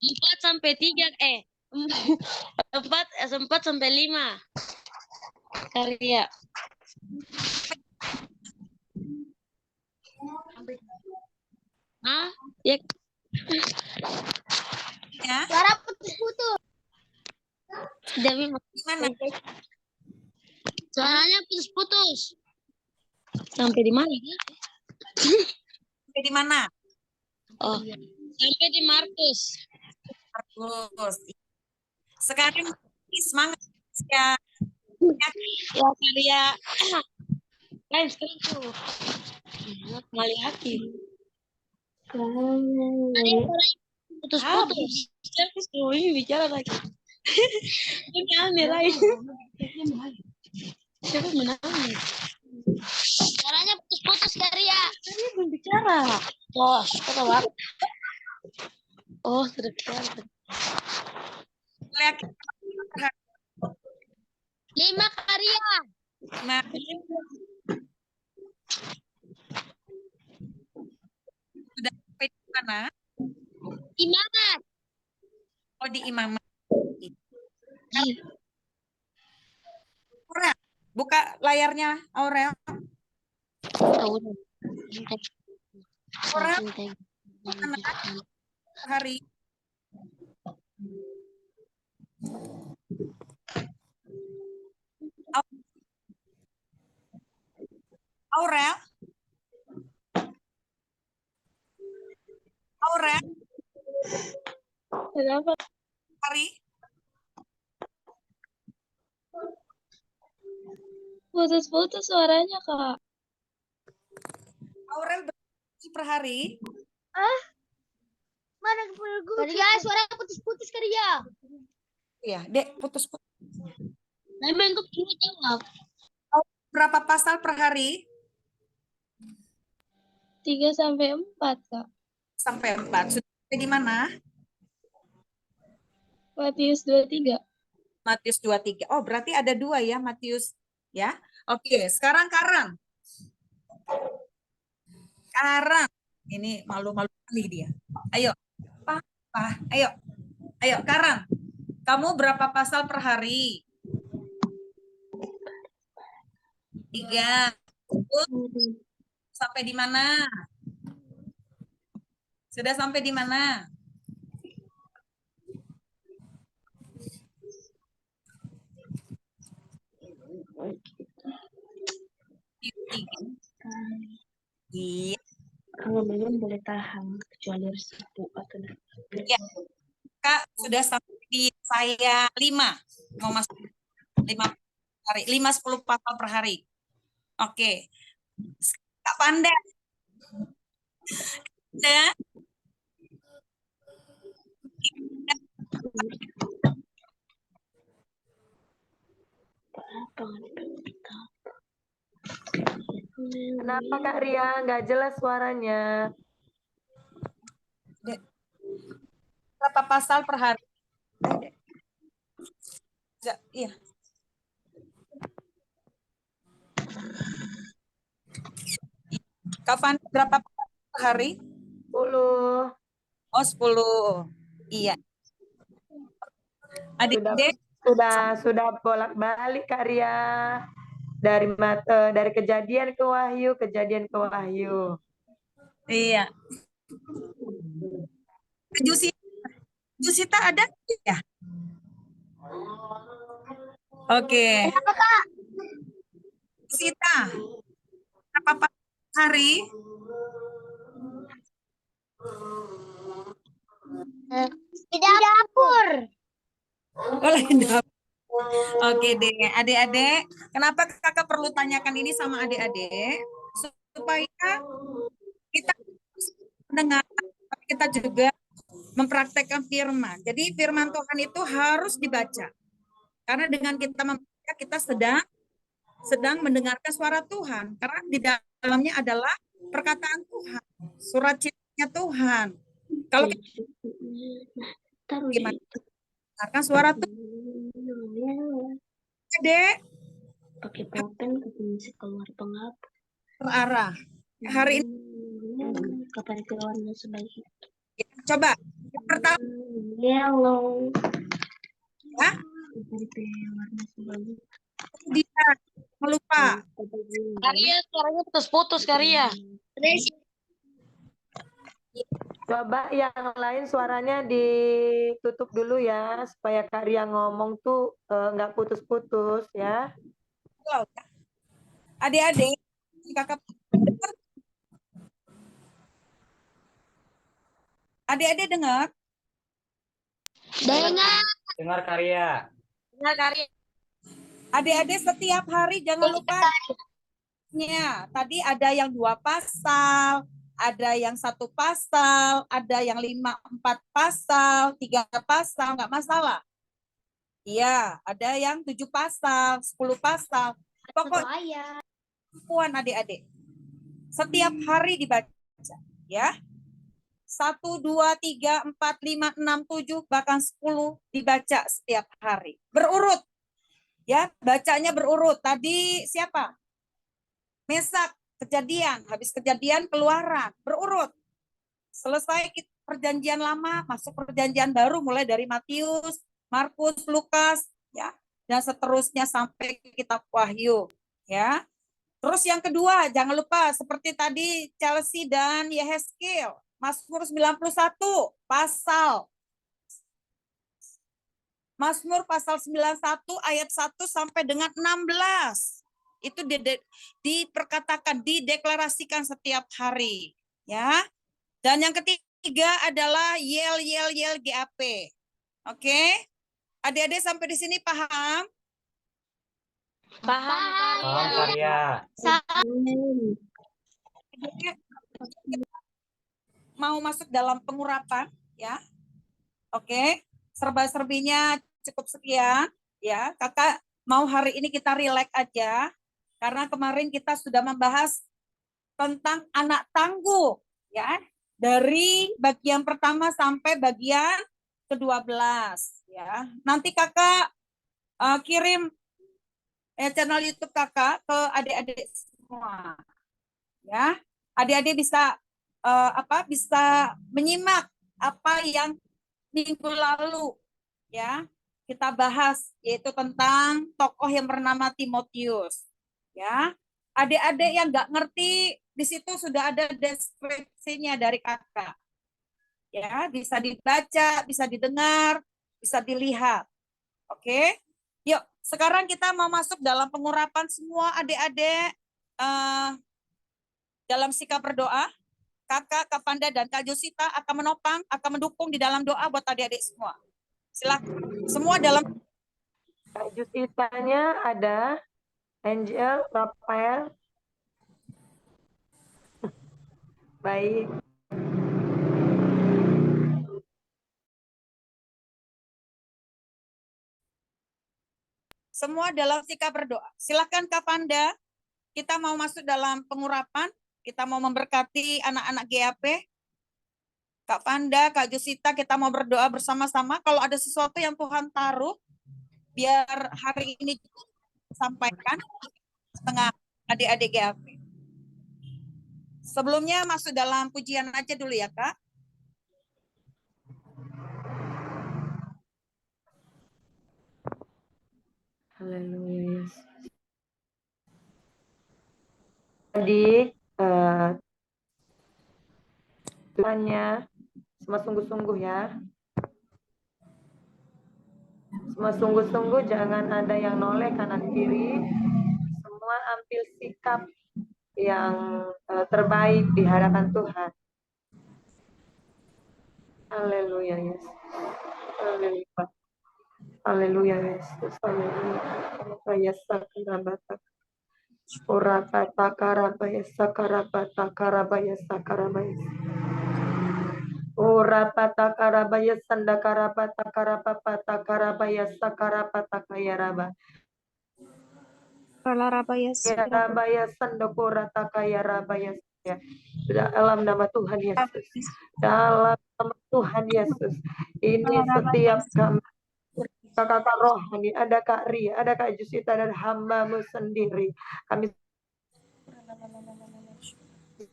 4 sampai 3 4 sampai 5. Karya. Hah? Ya. Ya. Suara putus-putus. Demi Gimana? suaranya putus-putus. Sampai di mana? Sampai di mana? Oh, sampai di Markus. Markus. Sekarang semangat ya. Ya Karya. Lain sekarang tuh. Kembali lagi. Tadi suaranya putus-putus. Terus ini bicara lagi. Ini aneh lain. Siapa menangis? Suaranya putus-putus Karya. Tadi belum bicara. Oh, ketawa. Oh, sudah bicara. Lihat 5 Karya. nah, sudah sampai di mana? Imamat. Oh, di imamat. Aurel, buka layarnya Aurel. Aurel, mana hari? Aurel? Aurel? Kenapa? Hari? Putus-putus suaranya, Kak. Aurel berapa per hari? Mana Karya, suara putus-putus Karya. Iya, Dek, putus-putus. Memang kok ini jawab. Berapa pasal per hari? 3 sampai 4, Kak. Sampai 4. Sudah sampai di mana? Matius 23. Matius 23. Oh, berarti ada 2 ya, Matius. Ya. Oke, sekarang Karang. Karang. Ini malu-malu kali dia. Ayo. Ayo. Ayo, Karang. Kamu berapa pasal per hari? 3. Sampai di mana? Sudah sampai di mana? Iya. Kalau belum boleh tahan kecuali harus ibu atau Ya. Kak sudah sampai di saya 5. Mau masuk 5 hari, 5-10 pasal per hari. Oke. Kak Panda. Ada? Kenapa Kak Ria nggak jelas suaranya? Berapa pasal per hari? Iya. Kapan berapa pasal per hari? 10. Oh, 10. Iya. Adik-adik Sudah bolak-balik Kak Ria. Dari kejadian ke wahyu, kejadian ke wahyu. Iya. Jusita ada ya? Oke. Kenapa Kak? Jusita, berapa hari? Di dapur. Oleh dapur. Oke deh, adik-adik. Kenapa kakak perlu tanyakan ini sama adik-adik? Supaya kita mendengar, tapi kita juga mempraktekkan firman. Jadi firman Tuhan itu harus dibaca. Karena dengan kita membaca, kita sedang mendengarkan suara Tuhan. Karena di dalamnya adalah perkataan Tuhan, surat cintanya Tuhan. Kalau kita gimana? Karena suara Tuhan. Adek, pakai pulpen ketemu keluar penghapus. Terarah. Hari ini Kapan keluarnya sebaik itu? Coba. Yang pertama. Yellow. Ya. Kapan keluarnya sebaik itu? Dia melupa. Karya suaranya putus-putus Karya. Coba yang lain suaranya ditutup dulu ya, supaya Kak Ria ngomong tuh nggak putus-putus ya. Adik-adik, kakak adik-adik dengar? Dengar Karya. Dengar Karya. Adik-adik setiap hari jangan lupa. Tadi ada yang 2 pasal, ada yang 1 pasal, ada yang 4 pasal, 3 pasal, nggak masalah. Iya, ada yang 7 pasal, 10 pasal. Pokoknya puan adik-adik. Setiap hari dibaca, ya. 1, 2, 3, 4, 5, 6, 7, bahkan 10 dibaca setiap hari. Berurut. Ya, bacanya berurut. Tadi siapa? Mesak, Kejadian, habis Kejadian Keluaran, berurut. Selesai perjanjian lama, masuk perjanjian baru mulai dari Matius, Markus, Lukas, ya, dan seterusnya sampai kitab Wahyu, ya. Terus yang kedua, jangan lupa seperti tadi Chelsea dan Yehezkiel, Mazmur 91 pasal. Mazmur pasal 91 ayat 1 sampai dengan 16. Itu diperkatakan, dideklarasikan setiap hari, ya. Dan yang ketiga adalah yel GAP. Oke? Adik-adik sampai di sini paham? Paham Karya. Mau masuk dalam pengurapan, ya. Oke? Serba-serbinya cukup sekian, ya. Kakak mau hari ini kita rileks aja. Karena kemarin kita sudah membahas tentang anak tangguh, ya, dari bagian pertama sampai bagian ke-12, ya. Nanti kakak kirim channel YouTube kakak ke adik-adik semua, ya. Adik-adik bisa bisa menyimak apa yang minggu lalu, ya. kita bahas, yaitu tentang tokoh yang bernama Timotius. Ya, adik-adik yang nggak ngerti, di situ sudah ada deskripsinya dari kakak. Ya, bisa dibaca, bisa didengar, bisa dilihat. Oke, yuk sekarang kita mau masuk dalam pengurapan semua adik-adik dalam sikap berdoa. Kakak, Kak Panda, dan Kak Josita akan menopang, akan mendukung di dalam doa buat adik-adik semua. Silakan. Semua dalam. Kak Jusitanya ada, Angel, Rafael. Baik. Semua dalam sikap berdoa. Silakan Kak Panda, kita mau masuk dalam pengurapan, kita mau memberkati anak-anak GAP. Kak Panda, Kak Josita, kita mau berdoa bersama-sama. Kalau ada sesuatu yang Tuhan taruh, biar hari ini sampaikan setengah adik-adik GAP. Sebelumnya masuk dalam pujian aja dulu ya Kak. Haleluya. Adik, Tuhannya semua sungguh-sungguh ya. Semua sungguh-sungguh, jangan ada yang noleh kanan kiri. Semua ambil sikap yang terbaik di hadapan Tuhan. Haleluya Yesus. Haleluya. Haleluya Yesus. Haleluya. Haleluya sakarabata. Orapata karabaya sakarabata karabaya sakarabaya. Orapata karabaya sanda karabata karabata karabaya sakarabata kayaraba. Rabaya sandokorata kaya rabaya. Dalam nama Tuhan Yesus. Dalam nama Tuhan Yesus. Ini setiap kami kakak rohani, ada Kak Ria, ada Kak Jusita dan hamba-Mu sendiri. Kami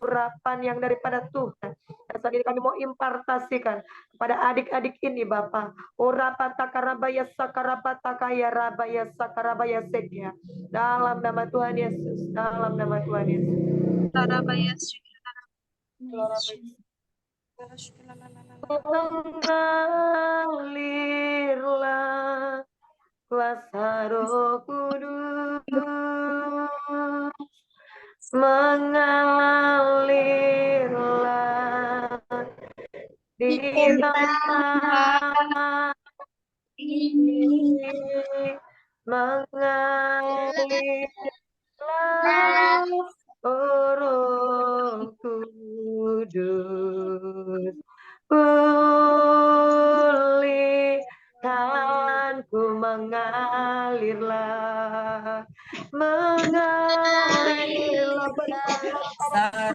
urapan yang daripada Tuhan. Dan saat ini kami mau impartasikan kepada adik-adik ini Bapak. Urapata karabaya sakarapata kaya rabaya sakarabaya sedia. Dalam nama Tuhan Yesus. Dalam nama Tuhan Yesus. Mengalirlah kuasa Roh Kudus, mengalirlah di tempat ini, mengalirlah Roh Kudus, pulihkanku, mengalirlah, mengalirlah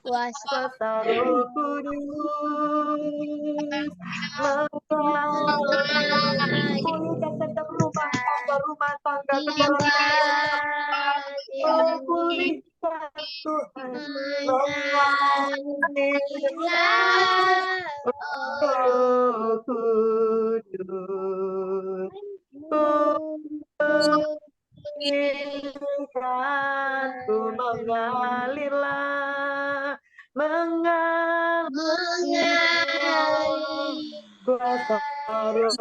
kuasa Roh Kudus, mengalir, pulihkan setiap rumah tangga, pulihkan Tuhan, mengalirlah Roh Kudus, pulihkanku, mengalirlah, mengalir kuasa Roh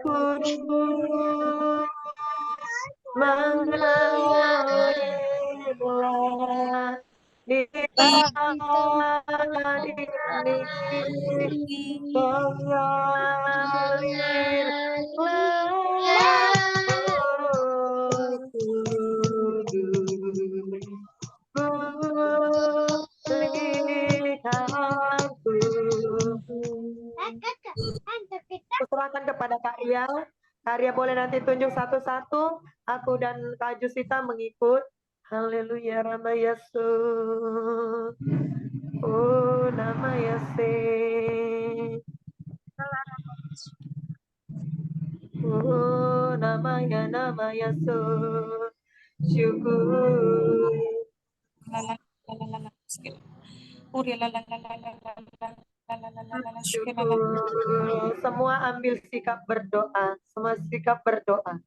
Kudus, mengalirlah di tanah ini, mengalirlah Roh Kudus, pulihkanku. Serahkan kepada Kak Ria. Kak Ria boleh nanti tunjuk satu-satu. Aku dan Kak Jusita mengikut. Haleluya, nama Yesus. Oh, nama Yesus. Oh, nama Yesus. Syukur. Semua ambil sikap berdoa. Semua sikap berdoa.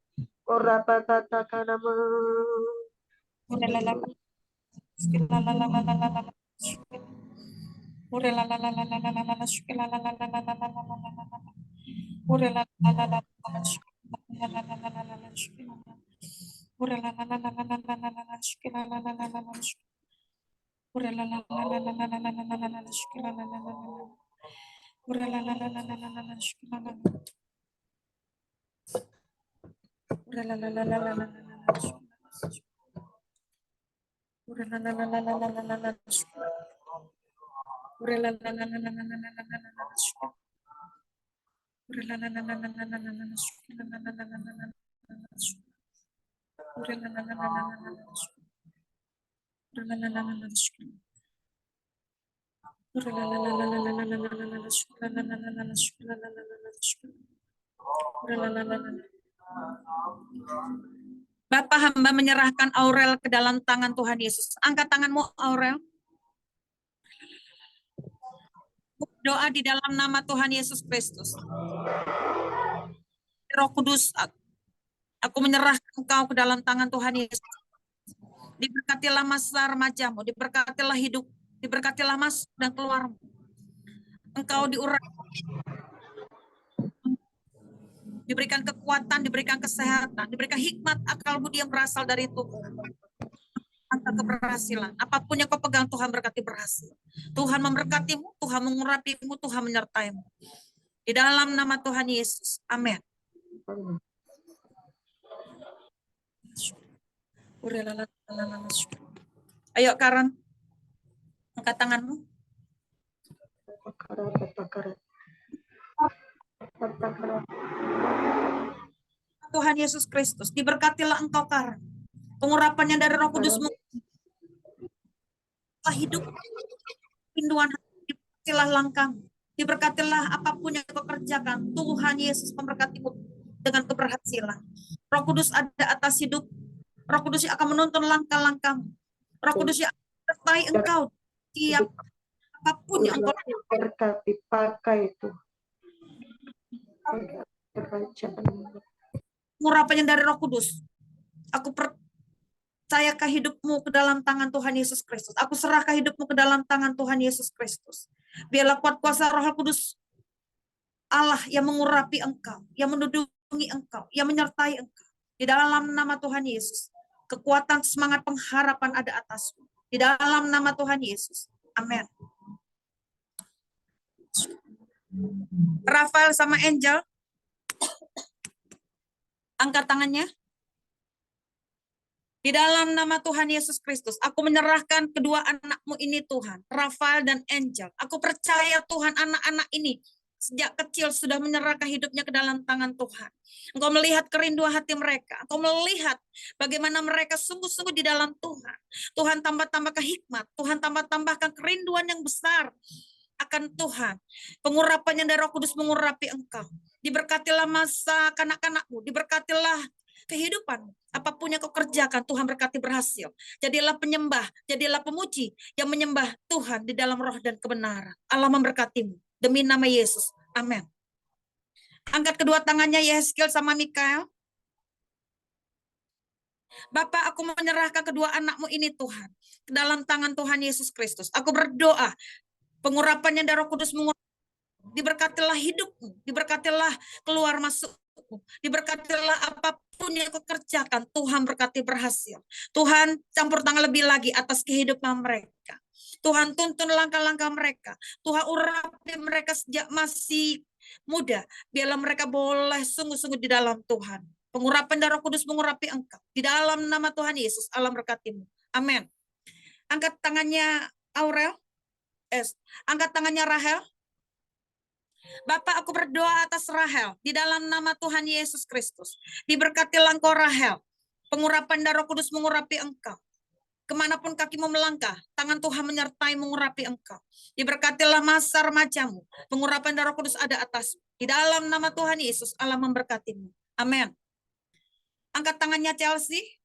Bapak, hamba menyerahkan Aurel ke dalam tangan Tuhan Yesus. Angkat tanganmu, Aurel. Doa di dalam nama Tuhan Yesus Kristus. Roh Kudus, aku menyerahkan engkau ke dalam tangan Tuhan Yesus. Diberkatilah masa remajamu, diberkatilah hidup, diberkatilah masuk dan keluarmu. Engkau diurapi, diberikan kekuatan, diberikan kesehatan, diberikan hikmat, akal budi yang berasal dari Tuhan. Angka keberhasilan, apapun yang kau pegang, Tuhan berkati berhasil. Tuhan memberkatimu, Tuhan mengurapimu, Tuhan menyertaimu. Di dalam nama Tuhan Yesus, amin. Ayo Karen, angkat tanganmu. Tuhan Yesus Kristus, diberkatilah engkau Karen. Pengurapannya dari Roh Kudus-Mu. Hidup, rinduan hati, diberkatilah langkahmu. Diberkatilah apapun yang kau kerjakan. Tuhan Yesus memberkatimu dengan keberhasilan. Roh Kudus ada atas hidup. Roh Kudus yang akan menuntun langkah-langkahmu. Roh Kudus yang akan menyertai engkau tiap apapun yang engkau berkati pakai itu. Pengurapannya dari Roh Kudus. Aku percayakan hidupmu ke dalam tangan Tuhan Yesus Kristus. Aku serahkan hidupmu ke dalam tangan Tuhan Yesus Kristus. Biarlah kuat kuasa Roh Kudus Allah yang mengurapi engkau, yang menudungi engkau, yang menyertai engkau. Di dalam nama Tuhan Yesus, kekuatan semangat pengharapan ada atasmu. Di dalam nama Tuhan Yesus. Amin. Rafael sama Angel, angkat tangannya. Di dalam nama Tuhan Yesus Kristus, aku menyerahkan kedua anakmu ini Tuhan, Rafael dan Angel. Aku percaya Tuhan anak-anak ini sejak kecil sudah menyerahkan hidupnya ke dalam tangan Tuhan. Engkau melihat kerinduan hati mereka. Engkau melihat bagaimana mereka sungguh-sungguh di dalam Tuhan. Tuhan tambah-tambahkan hikmat. Tuhan tambah-tambahkan kerinduan yang besar akan Tuhan. Pengurapannya dari Roh Kudus mengurapi engkau. Diberkatilah masa kanak-kanakmu. Diberkatilah kehidupan. Apapun yang kau kerjakan, Tuhan berkati berhasil. Jadilah penyembah, jadilah pemuji yang menyembah Tuhan di dalam roh dan kebenaran. Allah memberkatimu. Demi nama Yesus. Amin. Angkat kedua tangannya Yehezkiel sama Mikael. Bapak, aku menyerahkan kedua anakmu ini Tuhan. Ke dalam tangan Tuhan Yesus Kristus. Aku berdoa. Pengurapannya dari Roh Kudus diberkatilah hidupmu. Diberkatilah keluar masukmu. Diberkatilah apapun yang kau kerjakan. Tuhan berkati berhasil. Tuhan campur tangan lebih lagi atas kehidupan mereka. Tuhan tuntun langkah-langkah mereka. Tuhan urapi mereka sejak masih muda. Biarlah mereka boleh sungguh-sungguh di dalam Tuhan. Pengurapan dari Roh Kudus mengurapi engkau. Di dalam nama Tuhan Yesus, Allah berkatimu. Amin. Angkat tangannya Aurel. Angkat tangannya Rahel. Bapak, aku berdoa atas Rahel. Di dalam nama Tuhan Yesus Kristus. Diberkatilah engkau Rahel. Pengurapan dari Roh Kudus mengurapi engkau. Kemanapun kakimu melangkah, tangan Tuhan menyertai mengurapi engkau. Diberkatilah masa remajamu. Pengurapan dari Roh Kudus ada atas. Di dalam nama Tuhan Yesus, Allah memberkatimu. Amin. Angkat tangannya Chelsea.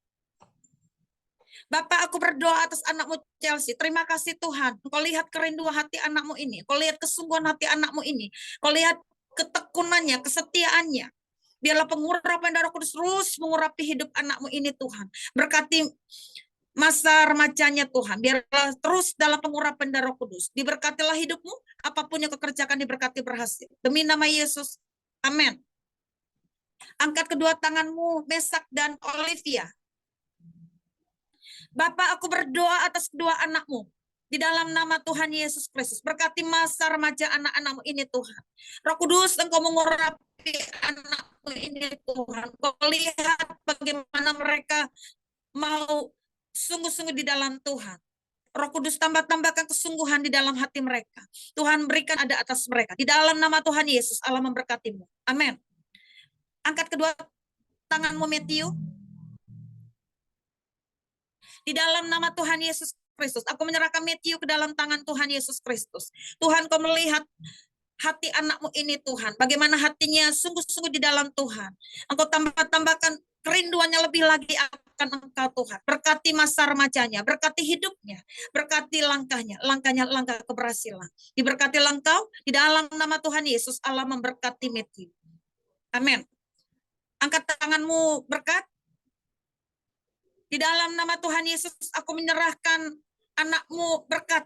Bapak, aku berdoa atas anakmu Chelsea. Terima kasih Tuhan. Engkau lihat kerinduan hati anakmu ini. Engkau lihat kesungguhan hati anakmu ini. Engkau lihat ketekunannya, kesetiaannya. Biarlah pengurapan darah kudus terus mengurapi hidup anakmu ini Tuhan. Berkati masa remajanya Tuhan. Biarlah terus dalam pengurapan darah kudus. Diberkatilah hidupmu. Apapun yang kau kerjakan diberkati berhasil. Demi nama Yesus. Amin. Angkat kedua tanganmu, Mesak dan Olivia. Bapak, aku berdoa atas kedua anakmu. Di dalam nama Tuhan Yesus Kristus. Berkati masa remaja anak-anakmu ini Tuhan. Roh Kudus, Engkau mengurapi anakmu ini Tuhan. Kau lihat bagaimana mereka mau sungguh-sungguh di dalam Tuhan. Roh Kudus tambahkan kesungguhan di dalam hati mereka. Tuhan berikan ada atas mereka. Di dalam nama Tuhan Yesus, Allah memberkatimu. Amin. Angkat kedua tanganmu Matthew. Di dalam nama Tuhan Yesus Kristus, aku menyerahkan Matthew ke dalam tangan Tuhan Yesus Kristus. Tuhan, kau melihat hati anakmu ini Tuhan. Bagaimana hatinya sungguh-sungguh di dalam Tuhan. Engkau tambahkan kerinduannya lebih lagi akan Engkau Tuhan. Berkati masa remajanya, berkati hidupnya, berkati langkahnya langkah keberhasilan. Diberkati engkau, di dalam nama Tuhan Yesus, Allah memberkati Matthew. Amin. Angkat tanganmu berkat. Di dalam nama Tuhan Yesus, aku menyerahkan anakmu berkat.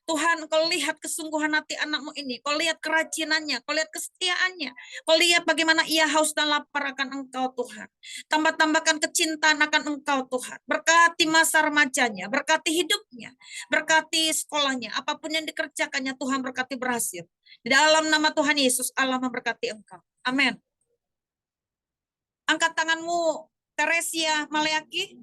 Tuhan, kau lihat kesungguhan hati anakmu ini. Kau lihat kerajinannya, kau lihat kesetiaannya. Kau lihat bagaimana ia haus dan lapar akan Engkau Tuhan. Tambahkan kecintaan akan Engkau Tuhan. Berkati masa remajanya, berkati hidupnya, berkati sekolahnya. Apapun yang dikerjakannya, Tuhan berkati berhasil. Di dalam nama Tuhan Yesus, Allah memberkati engkau. Amin. Angkat tanganmu, Teresia Maleaki.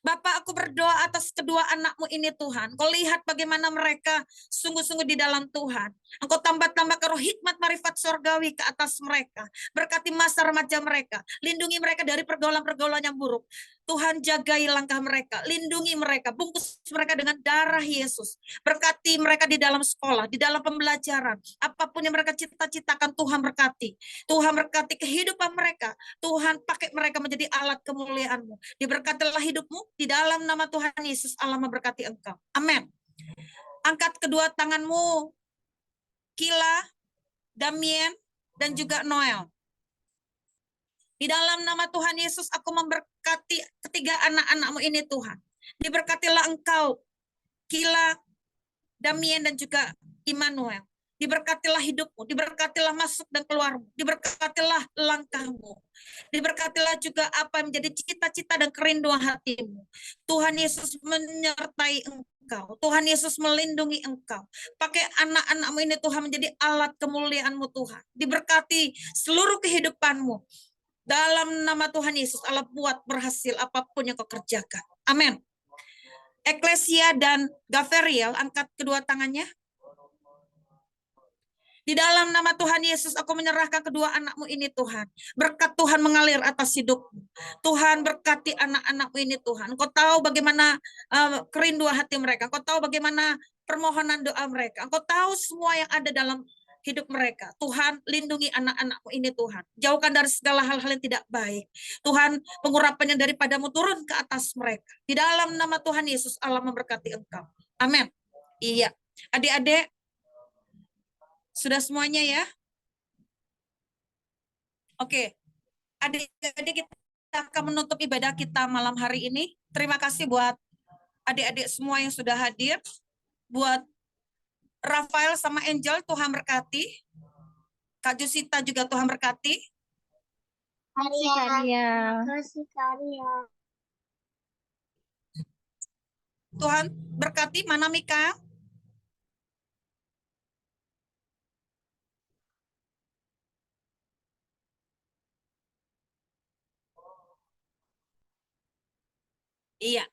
Bapak, aku berdoa atas kedua anakmu ini Tuhan. Kau lihat bagaimana mereka sungguh-sungguh di dalam Tuhan. Engkau tambah-tambahkan roh hikmat marifat sorgawi ke atas mereka. Berkati masa remaja mereka. Lindungi mereka dari pergaulan-pergaulan yang buruk. Tuhan, jagai langkah mereka. Lindungi mereka. Bungkus mereka dengan darah Yesus. Berkati mereka di dalam sekolah, di dalam pembelajaran. Apapun yang mereka cita-citakan, Tuhan berkati. Tuhan berkati kehidupan mereka. Tuhan pakai mereka menjadi alat kemuliaan-Mu. Diberkatilah hidupmu. Di dalam nama Tuhan Yesus, Allah memberkati engkau. Amin. Angkat kedua tanganmu, Kila, Damien, dan juga Noel. Di dalam nama Tuhan Yesus, aku memberkati ketiga anak-anakmu ini Tuhan. Diberkatilah engkau, Kila, Damien, dan juga Immanuel. Diberkatilah hidupmu, diberkatilah masuk dan keluarmu, diberkatilah langkahmu, diberkatilah juga apa yang menjadi cita-cita dan kerinduan hatimu. Tuhan Yesus menyertai engkau, Tuhan Yesus melindungi engkau. Pakai anak-anakmu ini Tuhan menjadi alat kemuliaan-Mu Tuhan. Diberkati seluruh kehidupanmu. Dalam nama Tuhan Yesus, Allah buat berhasil apapun yang kau kerjakan. Amin. Eklesia dan Gaveriel, angkat kedua tangannya. Di dalam nama Tuhan Yesus, aku menyerahkan kedua anakmu ini Tuhan. Berkat Tuhan mengalir atas hidupmu. Tuhan berkati anak-anakmu ini Tuhan. Engkau tahu bagaimana kerinduan hati mereka. Engkau tahu bagaimana permohonan doa mereka. Engkau tahu semua yang ada dalam hidup mereka. Tuhan, lindungi anak-anakmu ini Tuhan. Jauhkan dari segala hal-hal yang tidak baik. Tuhan, pengurapannya daripadamu turun ke atas mereka. Di dalam nama Tuhan Yesus, Allah memberkati engkau. Amin. Iya. Adik-adik, sudah semuanya ya? Oke. Adik-adik, kita akan menutup ibadah kita malam hari ini. Terima kasih buat adik-adik semua yang sudah hadir. Buat Rafael sama Angel, Tuhan berkati. Kak Jusita juga Tuhan berkati. Kasih karya. Tuhan berkati. Mana Mika? Iya.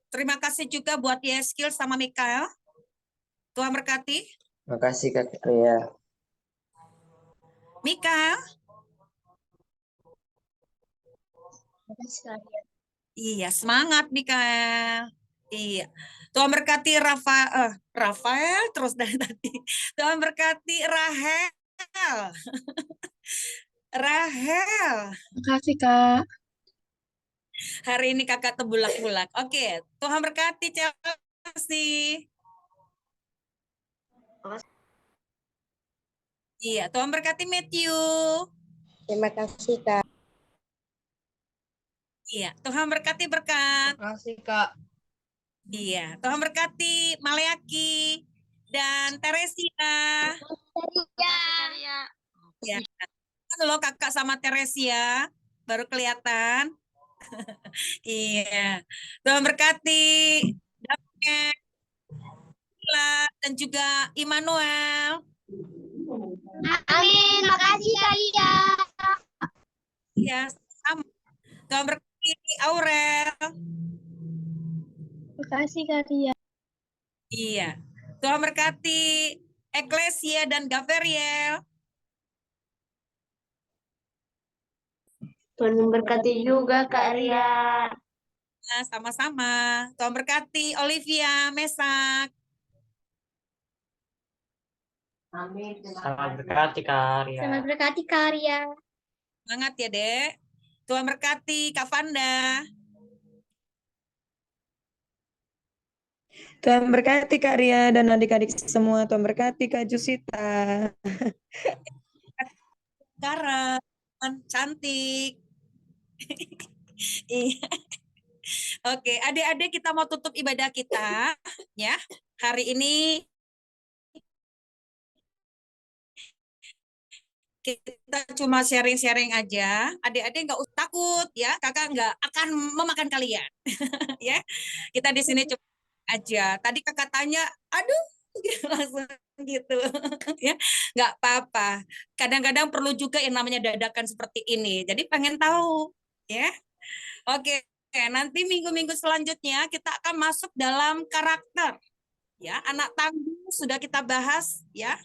Terima kasih juga buat Yeskil sama Mikael. Tuhan berkati. Terima kasih Kak Ria. Mikael. Kasih karya. Iya, semangat Mikael. Iya. Tuhan berkati Rafael terus dari tadi. Tuhan berkati Rahel. Rahel. Makasih, Kak. Hari ini kakak terbulak-bulak. Oke, Tuhan berkati Chelsea. Iya, Tuhan berkati Matthew. Terima kasih, Kak. Iya, Tuhan berkati Berkat. Terima kasih, Kak. Iya, Tuhan berkati Maleaki dan Teresia. Ya, halo kakak sama Teresia, baru kelihatan. Iya, Tuhan berkati Dapet, dan juga Immanuel. Amin. Makasih Kalia. Ya, sama. Tuhan berkati Aurel. Makasih Kak Ria. Iya. Tuhan berkati Eklesia dan Gaveriel. Tuhan memberkati juga Kak Ria. Nah, sama-sama. Tuhan berkati Olivia, Mesak. Amin. Selamat berkati Kak Ria. Selamat berkati Karia. Semangat ya, Dek. Tuhan berkati Kak Vanda. Tuhan berkati Kak Ria dan adik-adik semua. Tuhan berkati Kak Jusita. Karen, cantik. Iya. Oke, adik-adik kita mau tutup ibadah kita ya. Hari ini kita cuma sharing-sharing aja. Adik-adik nggak usah takut ya, kakak nggak akan memakan kalian. Ya, kita di sini cuma aja. Tadi kakak tanya, aduh, langsung gitu. Ya, nggak apa-apa. Kadang-kadang perlu juga yang namanya dadakan seperti ini. Jadi pengen tahu, ya. Oke, nanti minggu-minggu selanjutnya kita akan masuk dalam karakter. Ya, anak tangguh sudah kita bahas, ya.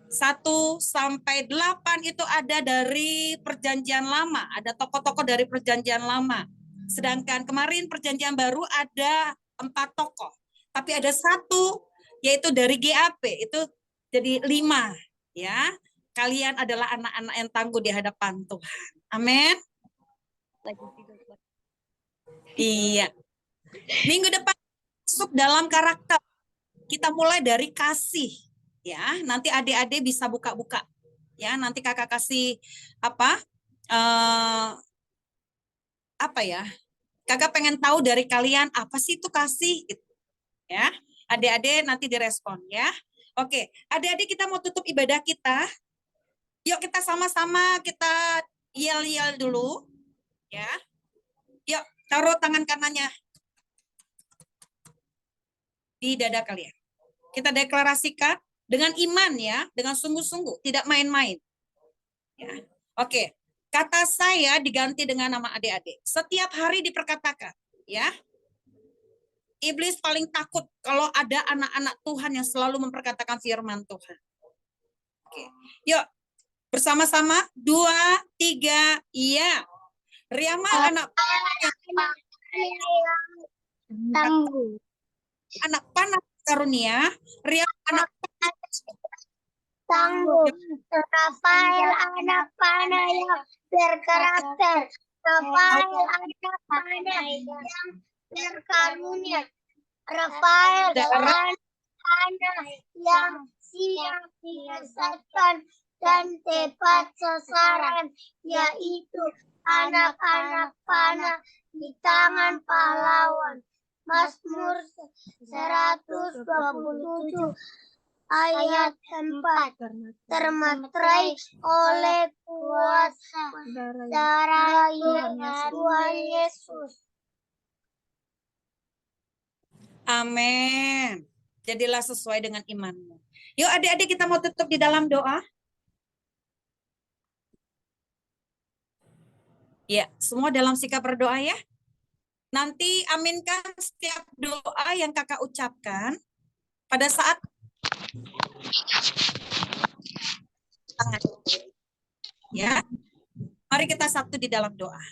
1 sampai 8 itu ada dari Perjanjian Lama, ada tokoh-tokoh dari Perjanjian Lama. Sedangkan kemarin Perjanjian Baru ada 4 tokoh, tapi ada 1 yaitu dari GAP, itu jadi 5 ya. Kalian adalah anak-anak yang tangguh di hadapan Tuhan. Amin. Iya. Minggu depan masuk dalam karakter. Kita mulai dari kasih. Ya, nanti adik-adik bisa buka-buka. Ya, nanti kakak kasih apa ya? Kakak pengen tahu dari kalian apa sih itu kasih? Gitu. Ya, adik-adik nanti direspon ya. Oke, adik-adik kita mau tutup ibadah kita. Yuk kita sama-sama kita yel-yel dulu. Ya, yuk taruh tangan kanannya di dada kalian. Kita deklarasikan dengan iman ya, dengan sungguh-sungguh, tidak main-main. Ya. Oke, kata saya diganti dengan nama adik-adik. Setiap hari diperkatakan, ya. Iblis paling takut kalau ada anak-anak Tuhan yang selalu memperkatakan firman Tuhan. Oke, yuk bersama-sama 2, 3, iya. Riama anak Tangguh. Anak panah karunia, Riama anak Tangguh. Rafael anak panah yang berkarakter. Rafael anak panah yang berkarunia. Rafael anak panah yang siap diselesaikan dan tepat sasaran, yaitu anak-anak panah di tangan pahlawan. Mazmur 127 ayat 4, termaterai oleh kuasa darah Tuhan Yesus. Amin. Jadilah sesuai dengan imanmu. Yuk adik-adik kita mau tutup di dalam doa. Ya, semua dalam sikap berdoa ya. Nanti aminkan setiap doa yang kakak ucapkan pada saat tangan. Ya. Mari kita satu di dalam doa.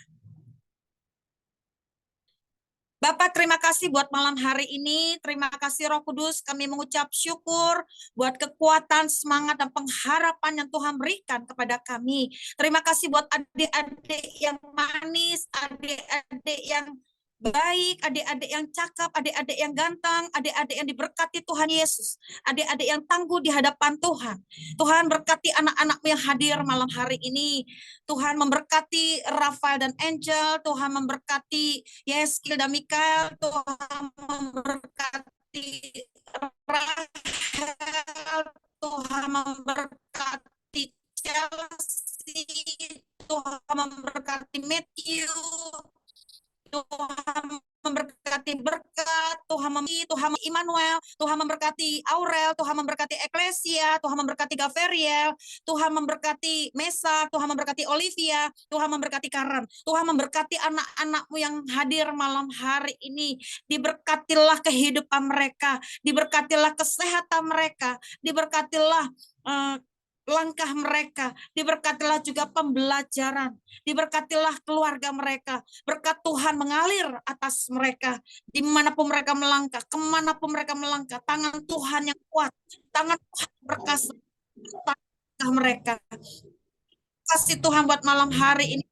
Bapak, terima kasih buat malam hari ini. Terima kasih Roh Kudus. Kami mengucap syukur buat kekuatan, semangat, dan pengharapan yang Tuhan berikan kepada kami. Terima kasih buat adik-adik yang manis, adik-adik yang baik, adik-adik yang cakap, adik-adik yang ganteng, adik-adik yang diberkati Tuhan Yesus, adik-adik yang tangguh di hadapan Tuhan. Tuhan berkati anak-anakmu yang hadir malam hari ini. Tuhan memberkati Rafael dan Angel, Tuhan memberkati Yeskil dan Mikael, Tuhan memberkati Rahel, Tuhan memberkati Chelsea, Tuhan memberkati Matthew, Tuhan memberkati berkat, Tuhan Immanuel, Tuhan memberkati Aurel, Tuhan memberkati Eklesia, Tuhan memberkati Gaveriel, Tuhan memberkati Mesa, Tuhan memberkati Olivia, Tuhan memberkati Karen, Tuhan memberkati anak-anakmu yang hadir malam hari ini. Diberkatilah kehidupan mereka, diberkatilah kesehatan mereka, diberkatilah langkah mereka, diberkatilah juga pembelajaran, diberkatilah keluarga mereka, berkat Tuhan mengalir atas mereka, dimanapun mereka melangkah, kemanapun mereka melangkah, tangan Tuhan yang kuat, tangan Tuhan berkasa, langkah mereka. Kasih Tuhan buat malam hari ini,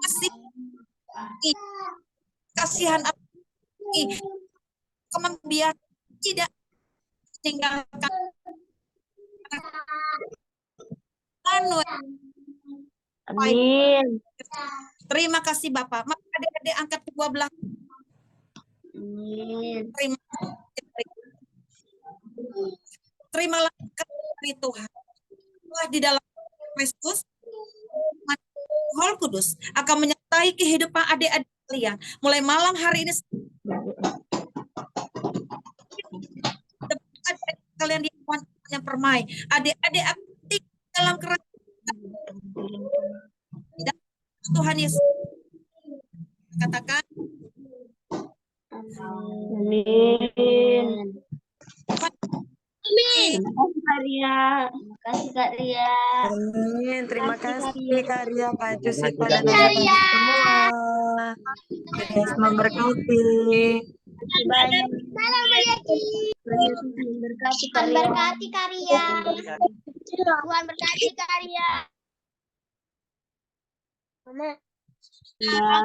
kasih kasihan kemudian tidak tinggalkan Amin. Terima kasih Bapak. Maka adik-adik angkat kedua belah. Amin. Terimalah dari Tuhan. Tuhan di dalam Kristus, Roh Kudus akan menyertai kehidupan adik-adik kalian. Mulai malam hari ini adik-adik kalian di yang permai. Adik-adik aktif dalam kerajaan Tuhan Yesus. Katakan Amin. Amin. Kak Ria. Terima kasih Kak Ria. Amin. Terima kasih Kak Ria, Kak Jusita, dan Kak Ria. semua. Yesus memberkati. Salam Mariaki. Tuhan berkati Kak Ria. Tuhan berkati Kak Ria. Ya.